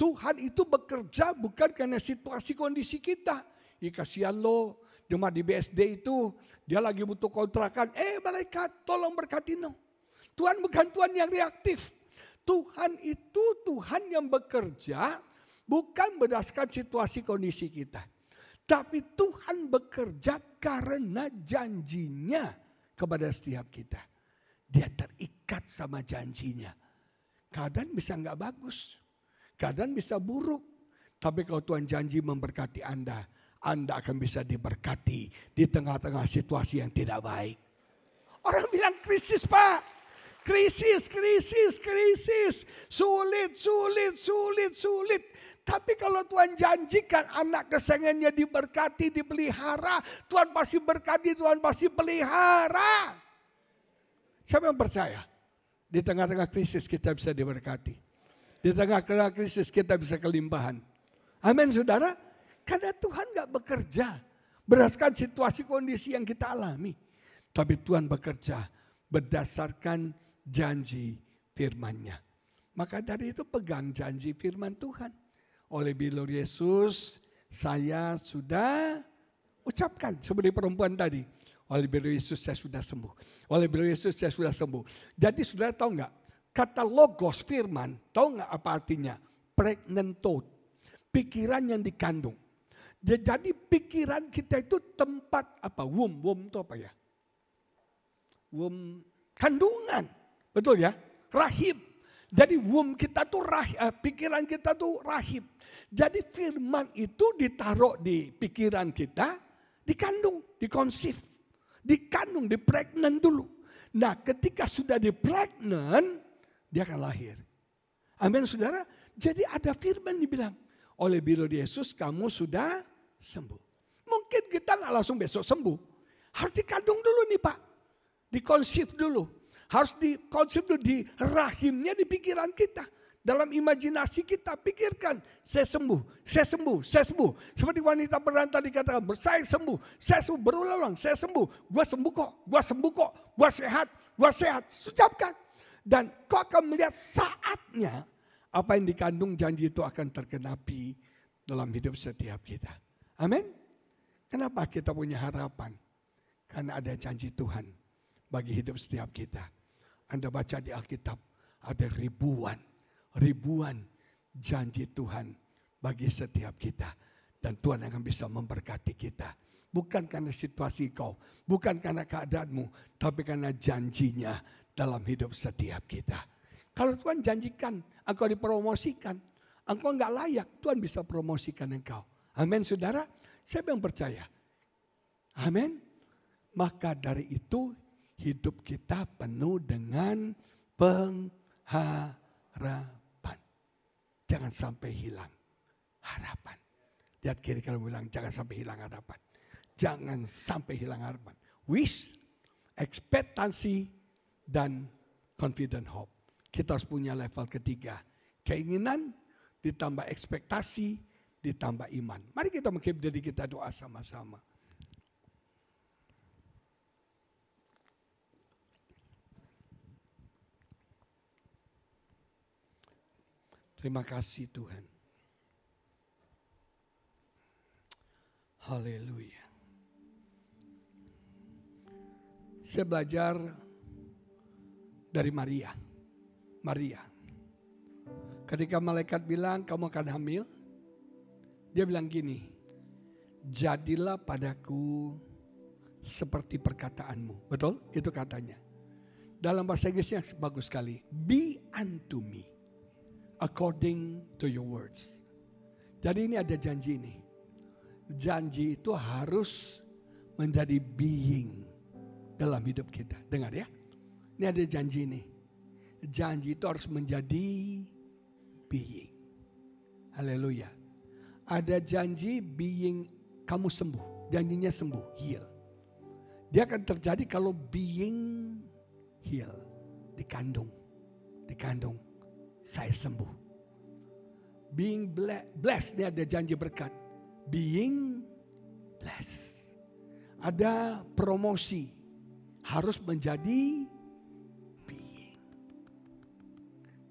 Speaker 5: Tuhan itu bekerja bukan karena situasi kondisi kita. Kasihan lo, jemaat di BSD itu, dia lagi butuh kontrakan. Malaikat tolong berkati no. Tuhan bukan Tuhan yang reaktif. Tuhan itu Tuhan yang bekerja bukan berdasarkan situasi kondisi kita. Tapi Tuhan bekerja karena janjinya kepada setiap kita. Dia terikat sama janjinya. Keadaan bisa gak bagus. Keadaan bisa buruk. Tapi kalau Tuhan janji memberkati Anda akan bisa diberkati di tengah-tengah situasi yang tidak baik. Orang bilang krisis Pak. Krisis. Sulit. Tapi kalau Tuhan janjikan anak kesayangannya diberkati, dipelihara. Tuhan pasti berkati, Tuhan pasti pelihara. Siapa yang percaya? Di tengah-tengah krisis kita bisa diberkati. Di tengah-tengah krisis kita bisa kelimpahan. Amin saudara. Karena Tuhan gak bekerja berdasarkan situasi kondisi yang kita alami. Tapi Tuhan bekerja berdasarkan janji firman-Nya. Maka dari itu pegang janji firman Tuhan. Oleh bilur Yesus saya sudah ucapkan seperti perempuan tadi. Oleh bilur Yesus saya sudah sembuh. Oleh bilur Yesus saya sudah sembuh. Jadi saudara tahu gak? Kata logos firman, tahu gak apa artinya? Pregnant thought. Pikiran yang dikandung. Jadi pikiran kita itu tempat apa? Womb itu apa ya? womb kandungan. Betul ya? Rahim. Jadi womb kita tuh pikiran kita tuh rahim. Jadi firman itu ditaruh di pikiran kita, dikandung, dikonsif, dikandung, pregnant dulu. Nah, ketika sudah pregnant, dia akan lahir. Amin, saudara. Jadi ada firman dibilang, oleh biru Yesus kamu sudah sembuh. Mungkin kita nggak langsung besok sembuh. Harus dikandung dulu nih Pak. Dikonsif dulu. Harus dikonsif dulu di rahimnya, di pikiran kita. Dalam imajinasi kita pikirkan, saya sembuh, saya sembuh, saya sembuh. Seperti wanita berantai dikatakan, saya sembuh, berulang-ulang, saya sembuh. Gua sembuh kok, gua sembuh kok, gua sehat, ucapkan. Dan kau akan melihat saatnya, apa yang dikandung janji itu akan tergenapi dalam hidup setiap kita. Amin. Kenapa kita punya harapan? Karena ada janji Tuhan bagi hidup setiap kita. Anda baca di Alkitab, ada ribuan janji Tuhan bagi setiap kita. Dan Tuhan akan bisa memberkati kita. Bukan karena situasi kau, bukan karena keadaanmu, tapi karena janjinya dalam hidup setiap kita. Kalau Tuhan janjikan, engkau dipromosikan, engkau enggak layak, Tuhan bisa promosikan engkau. Amin, saudara. Siapa yang percaya? Amin. Maka dari itu hidup kita penuh dengan pengharapan. Jangan sampai hilang harapan. Lihat kiri kalau bilang jangan sampai hilang harapan. Jangan sampai hilang harapan. Wish, ekspektasi, dan confident hope. Kita harus punya level ketiga. Keinginan ditambah ekspektasi ditambah iman. Mari kita menghibur diri kita doa sama-sama. Terima kasih Tuhan. Haleluya. Saya belajar dari Maria. Ketika malaikat bilang kamu akan hamil, dia bilang gini, jadilah padaku seperti perkataanmu. Betul? Itu katanya. Dalam bahasa Inggrisnya bagus sekali. Be unto me according to your words. Jadi ini ada janji ini. Janji itu harus menjadi being dalam hidup kita. Dengar ya. Ini ada janji ini. Janji itu harus menjadi being. Haleluya. Ada janji being kamu sembuh. Janjinya sembuh, heal. Dia akan terjadi kalau being heal. Dikandung. Saya sembuh. Being blessed, ini ada janji berkat. Being blessed. Ada promosi. Harus menjadi being.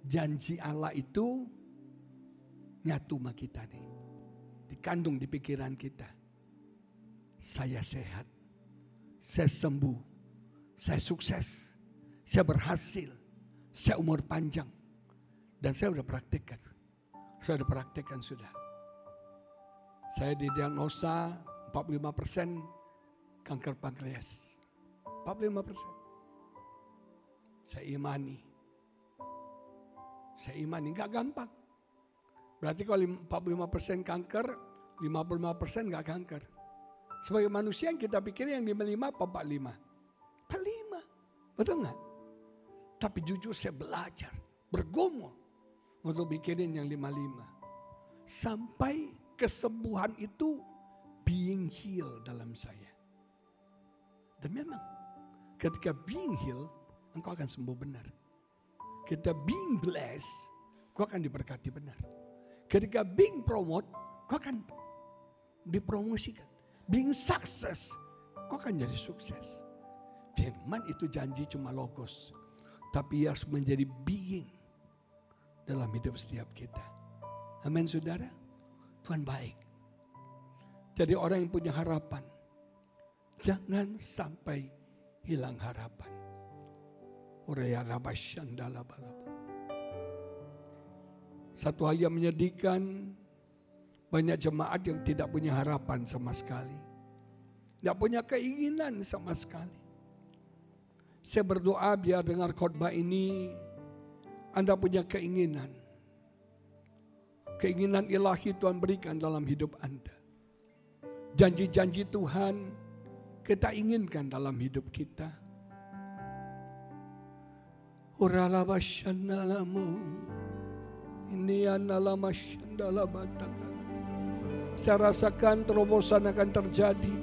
Speaker 5: Janji Allah itu nyatu sama kita nih. Dikandung di pikiran kita. Saya sehat. Saya sembuh. Saya sukses. Saya berhasil. Saya umur panjang. Dan saya sudah praktekkan. Saya didiagnosa 45% kanker pankreas. 45%. Saya imani. Gak gampang. Berarti kalau 45% kanker, 55% gak kanker. Sebagai manusia yang kita pikir yang 55 apa 45? 45. Betul gak? Tapi jujur saya belajar. Bergumul. Untuk mikirin yang 55. Sampai kesembuhan itu being healed dalam saya. Dan memang ketika being healed, engkau akan sembuh benar. Ketika being blessed, engkau akan diberkati benar. Ketika being promote, engkau akan dipromosikan. Being success, engkau akan jadi sukses. Firman itu janji cuma logos. Tapi harus menjadi being dalam hidup setiap kita. Amin saudara. Tuhan baik. Jadi orang yang punya harapan, jangan sampai hilang harapan. Satu hal yang menyedihkan, banyak jemaat yang tidak punya harapan sama sekali. Tidak punya keinginan sama sekali. Saya berdoa biar dengar khotbah ini Anda punya keinginan. Keinginan ilahi Tuhan berikan dalam hidup Anda. Janji-janji Tuhan kita inginkan dalam hidup kita. Uralabasyanalamu ini analamasyandalabataka. Saya rasakan terobosan akan terjadi,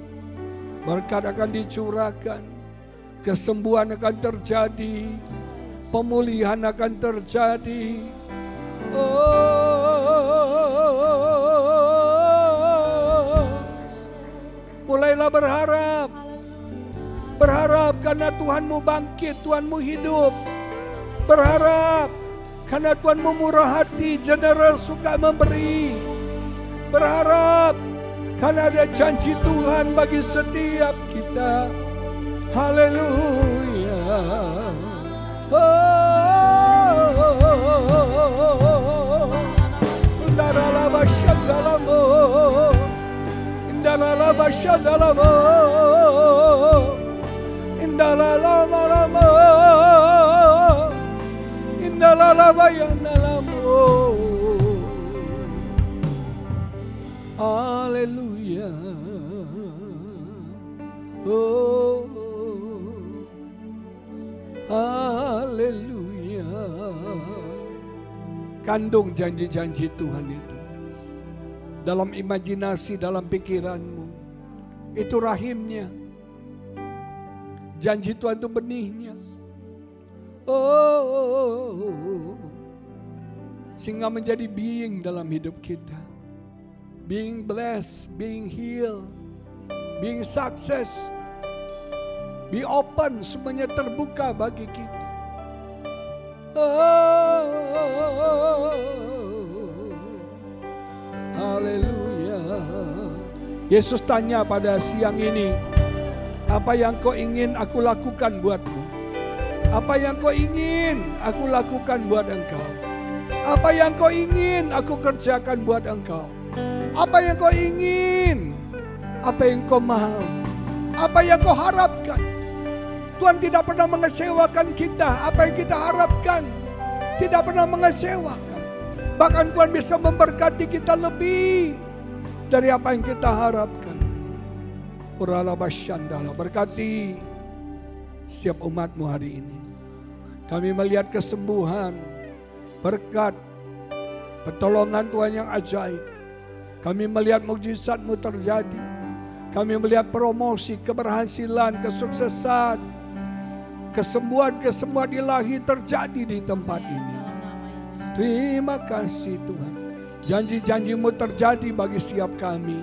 Speaker 5: berkat akan dicurahkan, kesembuhan akan terjadi, pemulihan akan terjadi. Mulailah berharap. Berharap karena Tuhanmu bangkit, Tuhanmu hidup. Berharap karena Tuhanmu murah hati, generous, suka memberi. Berharap karena ada janji Tuhan bagi setiap kita. Haleluya. Haleluya. Oh, haleluya. Kandung janji-janji Tuhan itu dalam imajinasi, dalam pikiranmu. Itu rahimnya. Janji Tuhan itu benihnya. Oh, sehingga menjadi being dalam hidup kita. Being blessed, being healed, being success, be open, semuanya terbuka bagi kita. Oh, haleluya. Yesus tanya pada siang ini, apa yang kau ingin aku lakukan buatmu? Apa yang kau ingin aku lakukan buat engkau? Apa yang kau ingin aku kerjakan buat engkau? Apa yang kau ingin? Apa yang kau mau? Apa yang kau harapkan? Tuhan tidak pernah mengecewakan kita. Apa yang kita harapkan tidak pernah mengecewakan. Bahkan Tuhan bisa memberkati kita lebih dari apa yang kita harapkan. Uralabasyandala, berkati setiap umat-Mu hari ini. Kami melihat kesembuhan, berkat, pertolongan Tuhan yang ajaib. Kami melihat mukjizat-Mu terjadi. Kami melihat promosi, keberhasilan, kesuksesan, kesembuhan ilahi terjadi di tempat ini. Terima kasih Tuhan. Janji-janji-Mu terjadi bagi setiap kami.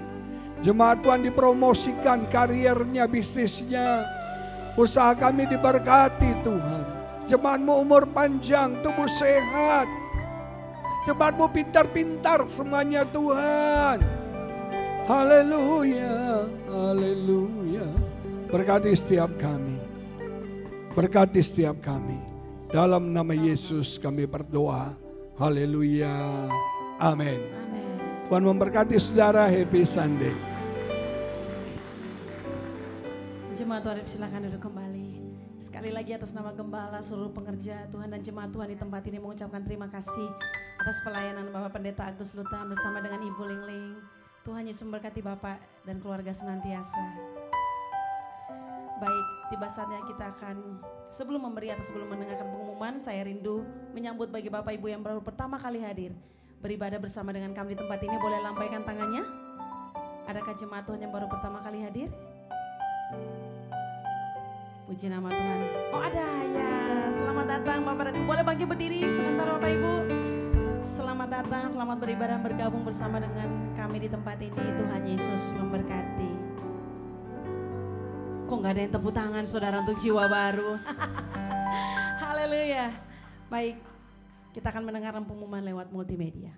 Speaker 5: Jemaat Tuhan dipromosikan, kariernya, bisnisnya, usaha kami diberkati Tuhan. Jemaat-Mu umur panjang, tubuh sehat. Jemaat-Mu pintar-pintar semuanya Tuhan. Haleluya, haleluya. Berkati setiap kami. Berkati setiap kami. Dalam nama Yesus kami berdoa. Haleluya. Amin. Tuhan memberkati saudara. Happy Sunday.
Speaker 1: Jemaat Tuhan silakan duduk kembali. Sekali lagi atas nama Gembala, seluruh pengerja Tuhan dan jemaat Tuhan di tempat ini mengucapkan terima kasih atas pelayanan Bapak Pendeta Agus Lutan bersama dengan Ibu Lingling. Tuhan Yesus memberkati Bapak dan keluarga senantiasa. Baik, tiba saatnya kita akan sebelum memberi atau sebelum mendengarkan pengumuman, saya rindu menyambut bagi Bapak Ibu yang baru pertama kali hadir beribadah bersama dengan kami di tempat ini. Boleh lambaikan tangannya? Adakah jemaat Tuhan yang baru pertama kali hadir? Puji nama Tuhan. Oh ada ya. Selamat datang Bapak dan Ibu. Boleh bangkit berdiri sebentar Bapak Ibu. Selamat datang, selamat beribadah bergabung bersama dengan kami di tempat ini. Tuhan Yesus memberkati. Kok gak ada yang tepuk tangan saudara untuk jiwa baru? Haleluya. Baik, kita akan mendengarkan pengumuman lewat multimedia.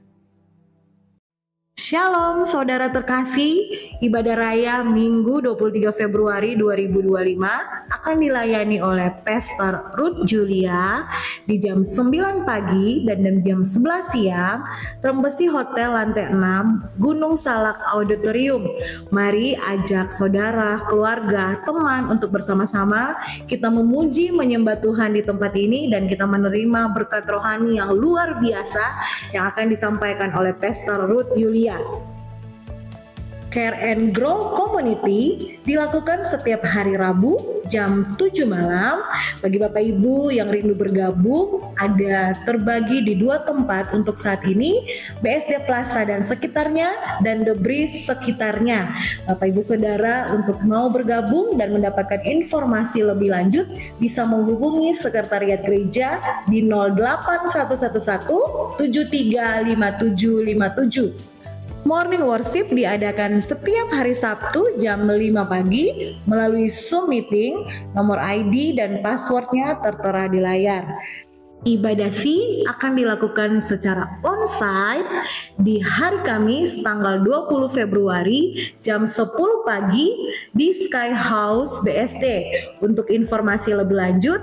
Speaker 6: Shalom saudara terkasih, ibadah raya Minggu 23 Februari 2025 akan dilayani oleh Pastor Ruth Julia di jam 9 pagi dan jam 11 siang, Trembesi Hotel lantai 6, Gunung Salak Auditorium. Mari ajak saudara, keluarga, teman untuk bersama-sama kita memuji, menyembah Tuhan di tempat ini dan kita menerima berkat rohani yang luar biasa yang akan disampaikan oleh Pastor Ruth Julia. Care and Grow Community dilakukan setiap hari Rabu jam 7 malam. Bagi Bapak Ibu yang rindu bergabung, ada terbagi di 2 tempat untuk saat ini, BSD Plaza dan sekitarnya dan The Breeze sekitarnya. Bapak Ibu Saudara untuk mau bergabung dan mendapatkan informasi lebih lanjut bisa menghubungi Sekretariat Gereja di 08111 735757. Morning Worship diadakan setiap hari Sabtu jam 5 pagi melalui Zoom meeting, nomor ID dan passwordnya tertera di layar. Ibadah akan dilakukan secara onsite di hari Kamis tanggal 20 Februari jam 10 pagi di Sky House BSD. Untuk informasi lebih lanjut,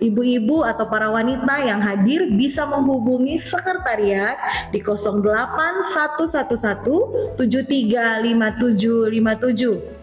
Speaker 6: ibu-ibu atau para wanita yang hadir bisa menghubungi sekretariat di 08111 735757.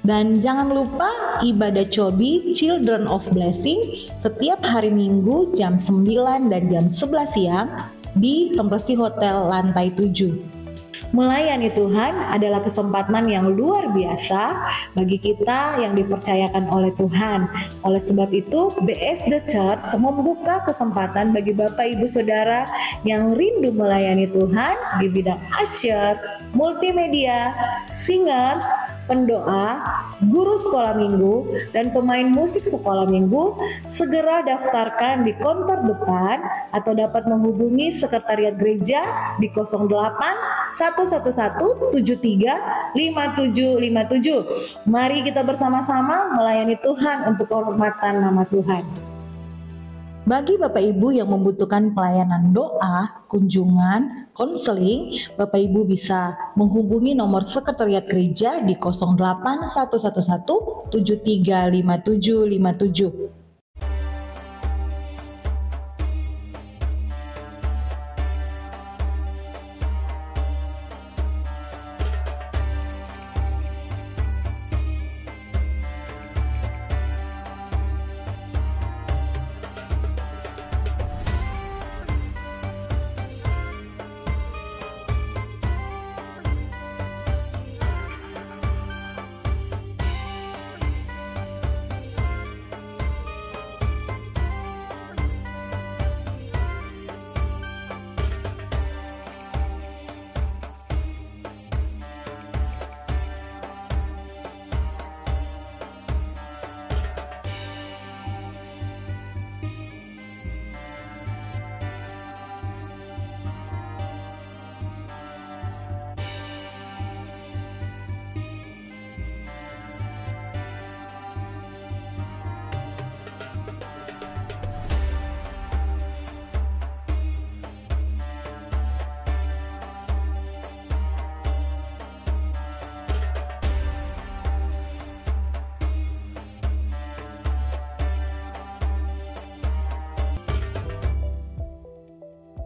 Speaker 6: Dan jangan lupa ibadah Cobi Children of Blessing setiap hari Minggu jam 9 dan jam 11 siang di Trembesi Hotel lantai 7. Melayani Tuhan adalah kesempatan yang luar biasa bagi kita yang dipercayakan oleh Tuhan. Oleh sebab itu, BSD Church membuka kesempatan bagi Bapak Ibu Saudara yang rindu melayani Tuhan di bidang usher, multimedia, singers, pendoa, guru sekolah minggu, dan pemain musik sekolah minggu. Segera daftarkan di konter depan atau dapat menghubungi Sekretariat Gereja di 08111735757. Mari kita bersama-sama melayani Tuhan untuk kehormatan nama Tuhan. Bagi Bapak Ibu yang membutuhkan pelayanan doa, kunjungan, konseling, Bapak Ibu bisa menghubungi nomor Sekretariat Gereja di 08111 735757.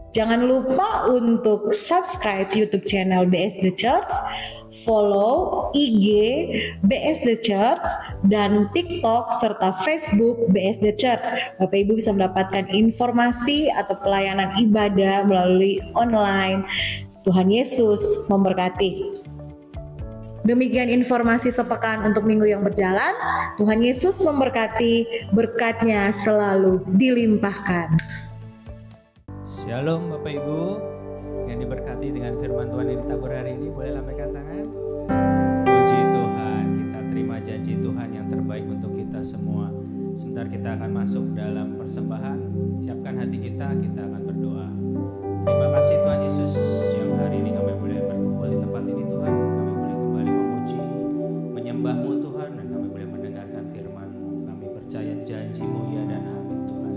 Speaker 6: Jangan lupa untuk subscribe YouTube channel BSD Church, follow IG BSD Church, dan TikTok serta Facebook BSD Church. Bapak Ibu bisa mendapatkan informasi atau pelayanan ibadah melalui online. Tuhan Yesus memberkati. Demikian informasi sepekan untuk minggu yang berjalan. Tuhan Yesus memberkati, berkatnya selalu dilimpahkan.
Speaker 7: Shalom Bapak Ibu yang diberkati dengan firman Tuhan yang ditabur hari ini, boleh lambaikan tangan. Puji Tuhan, kita terima janji Tuhan yang terbaik untuk kita semua. Sebentar kita akan masuk dalam persembahan. Siapkan hati kita akan berdoa. Terima kasih Tuhan Yesus yang hari ini kami boleh berkumpul di tempat ini Tuhan. Kami boleh kembali memuji, menyembah-Mu Tuhan, dan kami boleh mendengarkan firman-Mu. Kami percaya janji-Mu ya dan amin Tuhan.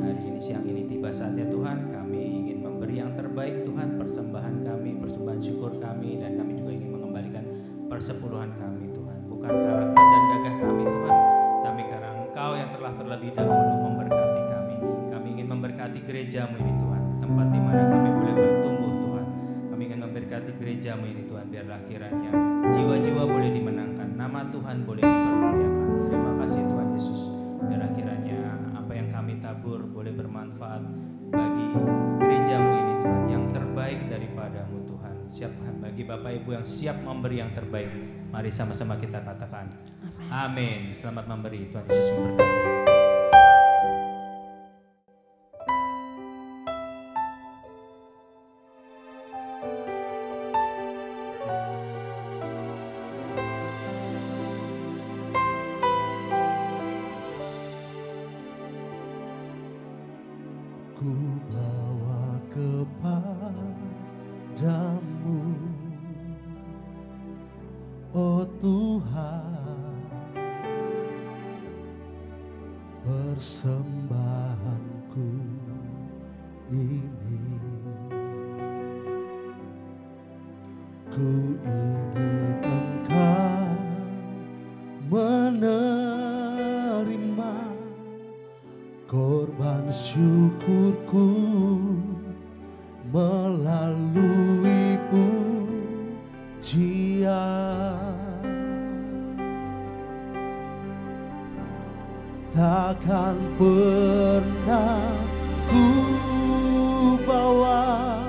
Speaker 7: Hari ini siang ini tiba saatnya Tuhan, kami ingin memberi yang terbaik Tuhan, persembahan kami, persembahan syukur persepuluhan kami Tuhan. Bukan karena kuat dan gagah kami Tuhan, tapi karena Engkau yang telah terlebih dahulu memberkati kami. Kami ingin memberkati gereja-Mu ini Tuhan, tempat di mana kami boleh bertumbuh Tuhan. Kami ingin memberkati gereja-Mu ini Tuhan, biarlah kiranya jiwa-jiwa boleh dimenangkan, nama Tuhan boleh dipermuliakan. Terima kasih Tuhan Yesus. Biarlah kiranya apa yang kami tabur boleh bermanfaat bagi gereja-Mu ini Tuhan, yang terbaik daripada-Mu Tuhan. Siap bagi Bapak Ibu yang siap memberi yang terbaik. Mari sama-sama kita katakan amin. Selamat memberi, Tuhan Yesus memberkati.
Speaker 4: Ku bawa kepadamu, oh Tuhan, persembahanku ini. Ku ingin Engkau menerima korban syukurku melalui pujian. Takkan pernah ku bawa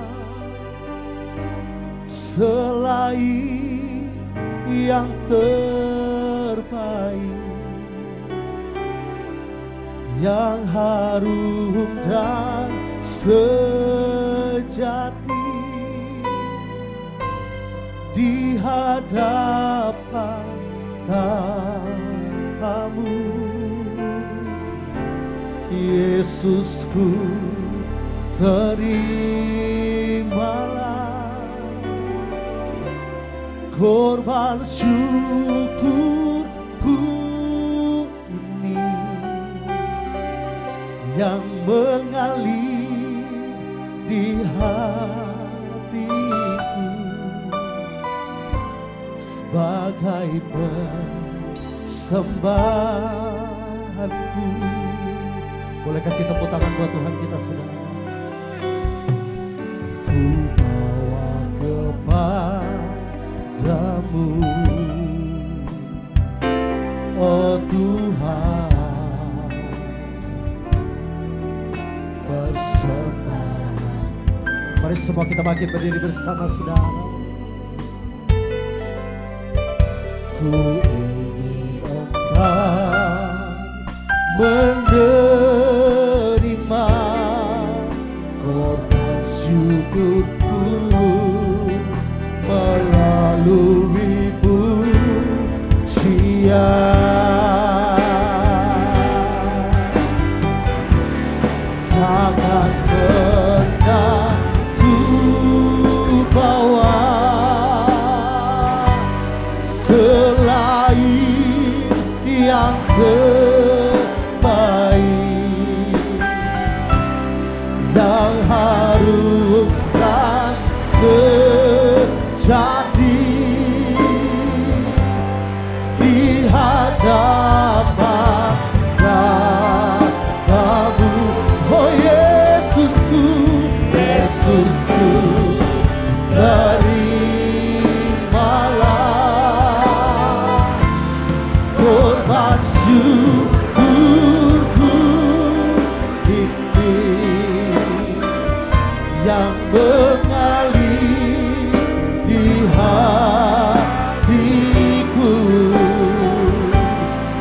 Speaker 4: selain yang terbaik, yang harum dan sejati di hadapan tatamu. Yesusku, terimalah korban syukurku ini yang mengalir di hatiku sebagai persembahanku. Boleh kasih tepuk tangan buat Tuhan kita, saudara. Ku bawa kepadamu, oh Tuhan, persembahan. Mari semua kita bangkit berdiri bersama, saudara. Ku ingin Engkau menerima korban syukurku melalui pujian. Takkan pernah ku bawa selain yang yang harum dan sejati di hadapan tatamu. Oh Yesusku, Yesusku, terimalah korban syukurku ini yang mengalir di hatiku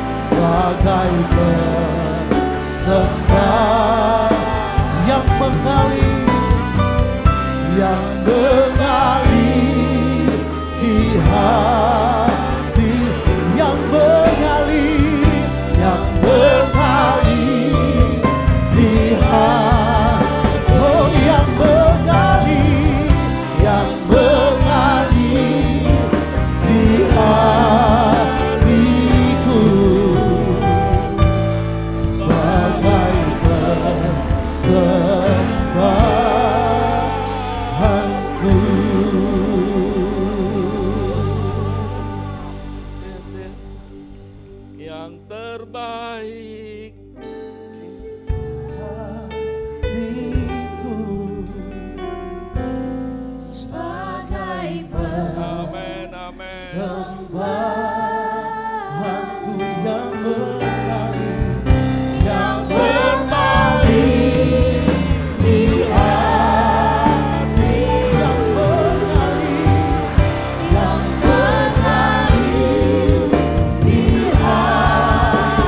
Speaker 4: sebagai persembahan yang mengalir di hati, yang mengalir di hati, oh yang mengalir di hatiku sebagai persembahanku.
Speaker 8: yang terbaik.
Speaker 3: Sebagai
Speaker 8: Amin, amin.
Speaker 4: Sembahanku yang berkali,
Speaker 8: Yang terbaik
Speaker 4: di hati yang berkali, yang berkali di hatiku,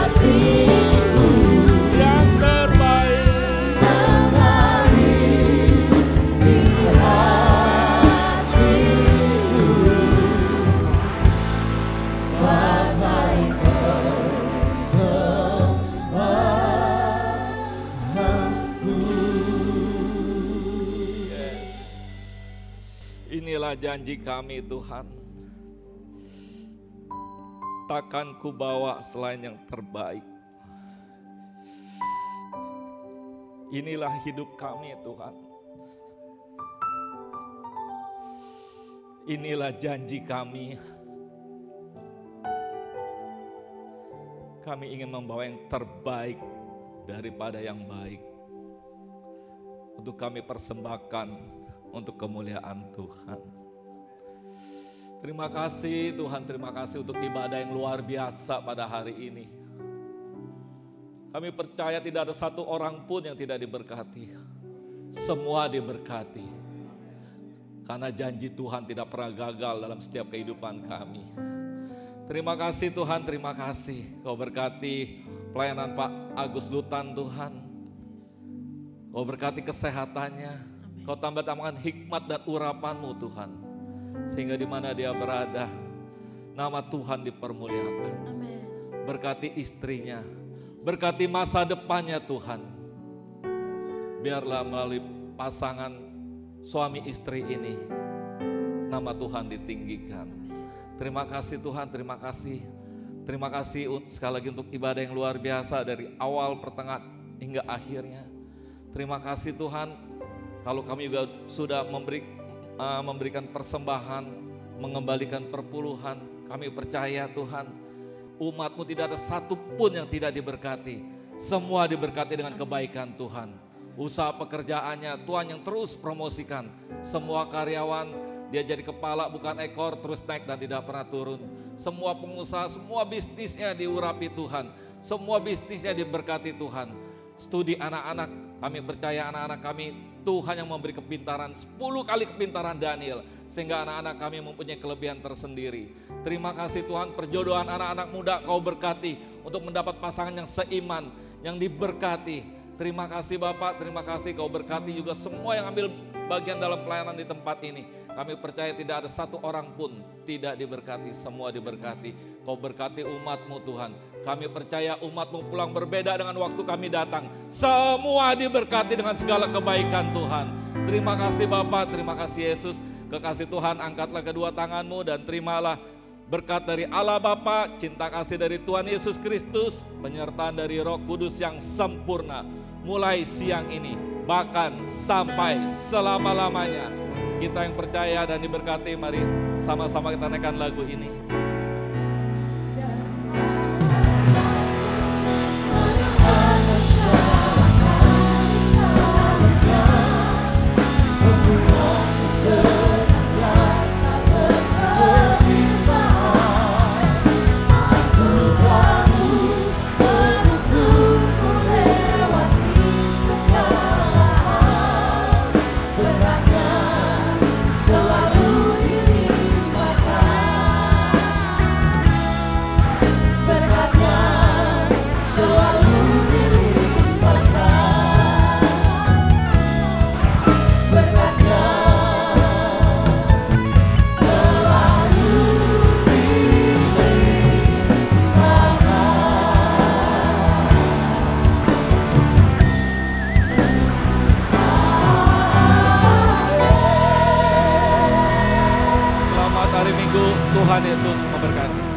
Speaker 8: yang terbaik.
Speaker 4: berkali di hatiku, sebagai persembahanku.
Speaker 8: Inilah janji kami Tuhan. Takkan ku bawa selain yang terbaik. Inilah hidup kami Tuhan. Inilah janji kami. Kami ingin membawa yang terbaik daripada yang baik. Untuk kami persembahkan untuk kemuliaan Tuhan. Terima kasih Tuhan, terima kasih untuk ibadah yang luar biasa pada hari ini. Kami percaya tidak ada satu orang pun yang tidak diberkati. Semua diberkati. Karena janji Tuhan tidak pernah gagal dalam setiap kehidupan kami. Terima kasih Tuhan, terima kasih. Kau berkati pelayanan Pak Agus Lutan Tuhan. Kau berkati kesehatannya. Kau tambah-tambahkan hikmat dan urapan-Mu Tuhan. Sehingga di mana dia berada, nama Tuhan dipermuliakan. Berkati istrinya, berkati masa depannya Tuhan. Biarlah melalui pasangan suami istri ini, nama Tuhan ditinggikan. Terima kasih Tuhan, terima kasih. Terima kasih sekali lagi untuk ibadah yang luar biasa dari awal, pertengahan hingga akhirnya. Terima kasih Tuhan, kalau kami juga sudah memberikan persembahan, mengembalikan perpuluhan. Kami percaya Tuhan, umat-Mu tidak ada satu pun yang tidak diberkati. Semua diberkati dengan kebaikan Tuhan. Usaha pekerjaannya Tuhan yang terus promosikan. Semua karyawan dia jadi kepala bukan ekor, terus naik dan tidak pernah turun. Semua pengusaha, semua bisnisnya diurapi Tuhan. Semua bisnisnya diberkati Tuhan. Studi anak-anak, kami percaya anak-anak kami Tuhan yang memberi kepintaran 10 kali kepintaran Daniel. Sehingga anak-anak kami mempunyai kelebihan tersendiri. Terima kasih Tuhan, perjodohan anak-anak muda Kau berkati untuk mendapat pasangan yang seiman, yang diberkati. Terima kasih Bapak, terima kasih Kau berkati juga semua yang ambil bagian dalam pelayanan di tempat ini. Kami percaya tidak ada satu orang pun tidak diberkati, semua diberkati. Kau berkati umat-Mu Tuhan. Kami percaya umat-Mu pulang berbeda dengan waktu kami datang. Semua diberkati dengan segala kebaikan Tuhan. Terima kasih Bapak, terima kasih Yesus. Kekasih Tuhan, angkatlah kedua tangan-Mu dan terimalah berkat dari Allah Bapa, cinta kasih dari Tuhan Yesus Kristus, penyertaan dari Roh Kudus yang sempurna. Mulai siang ini, bahkan sampai selama-lamanya. Kita yang percaya dan diberkati, mari sama-sama kita naikkan lagu ini. Tuhan Yesus memberkati.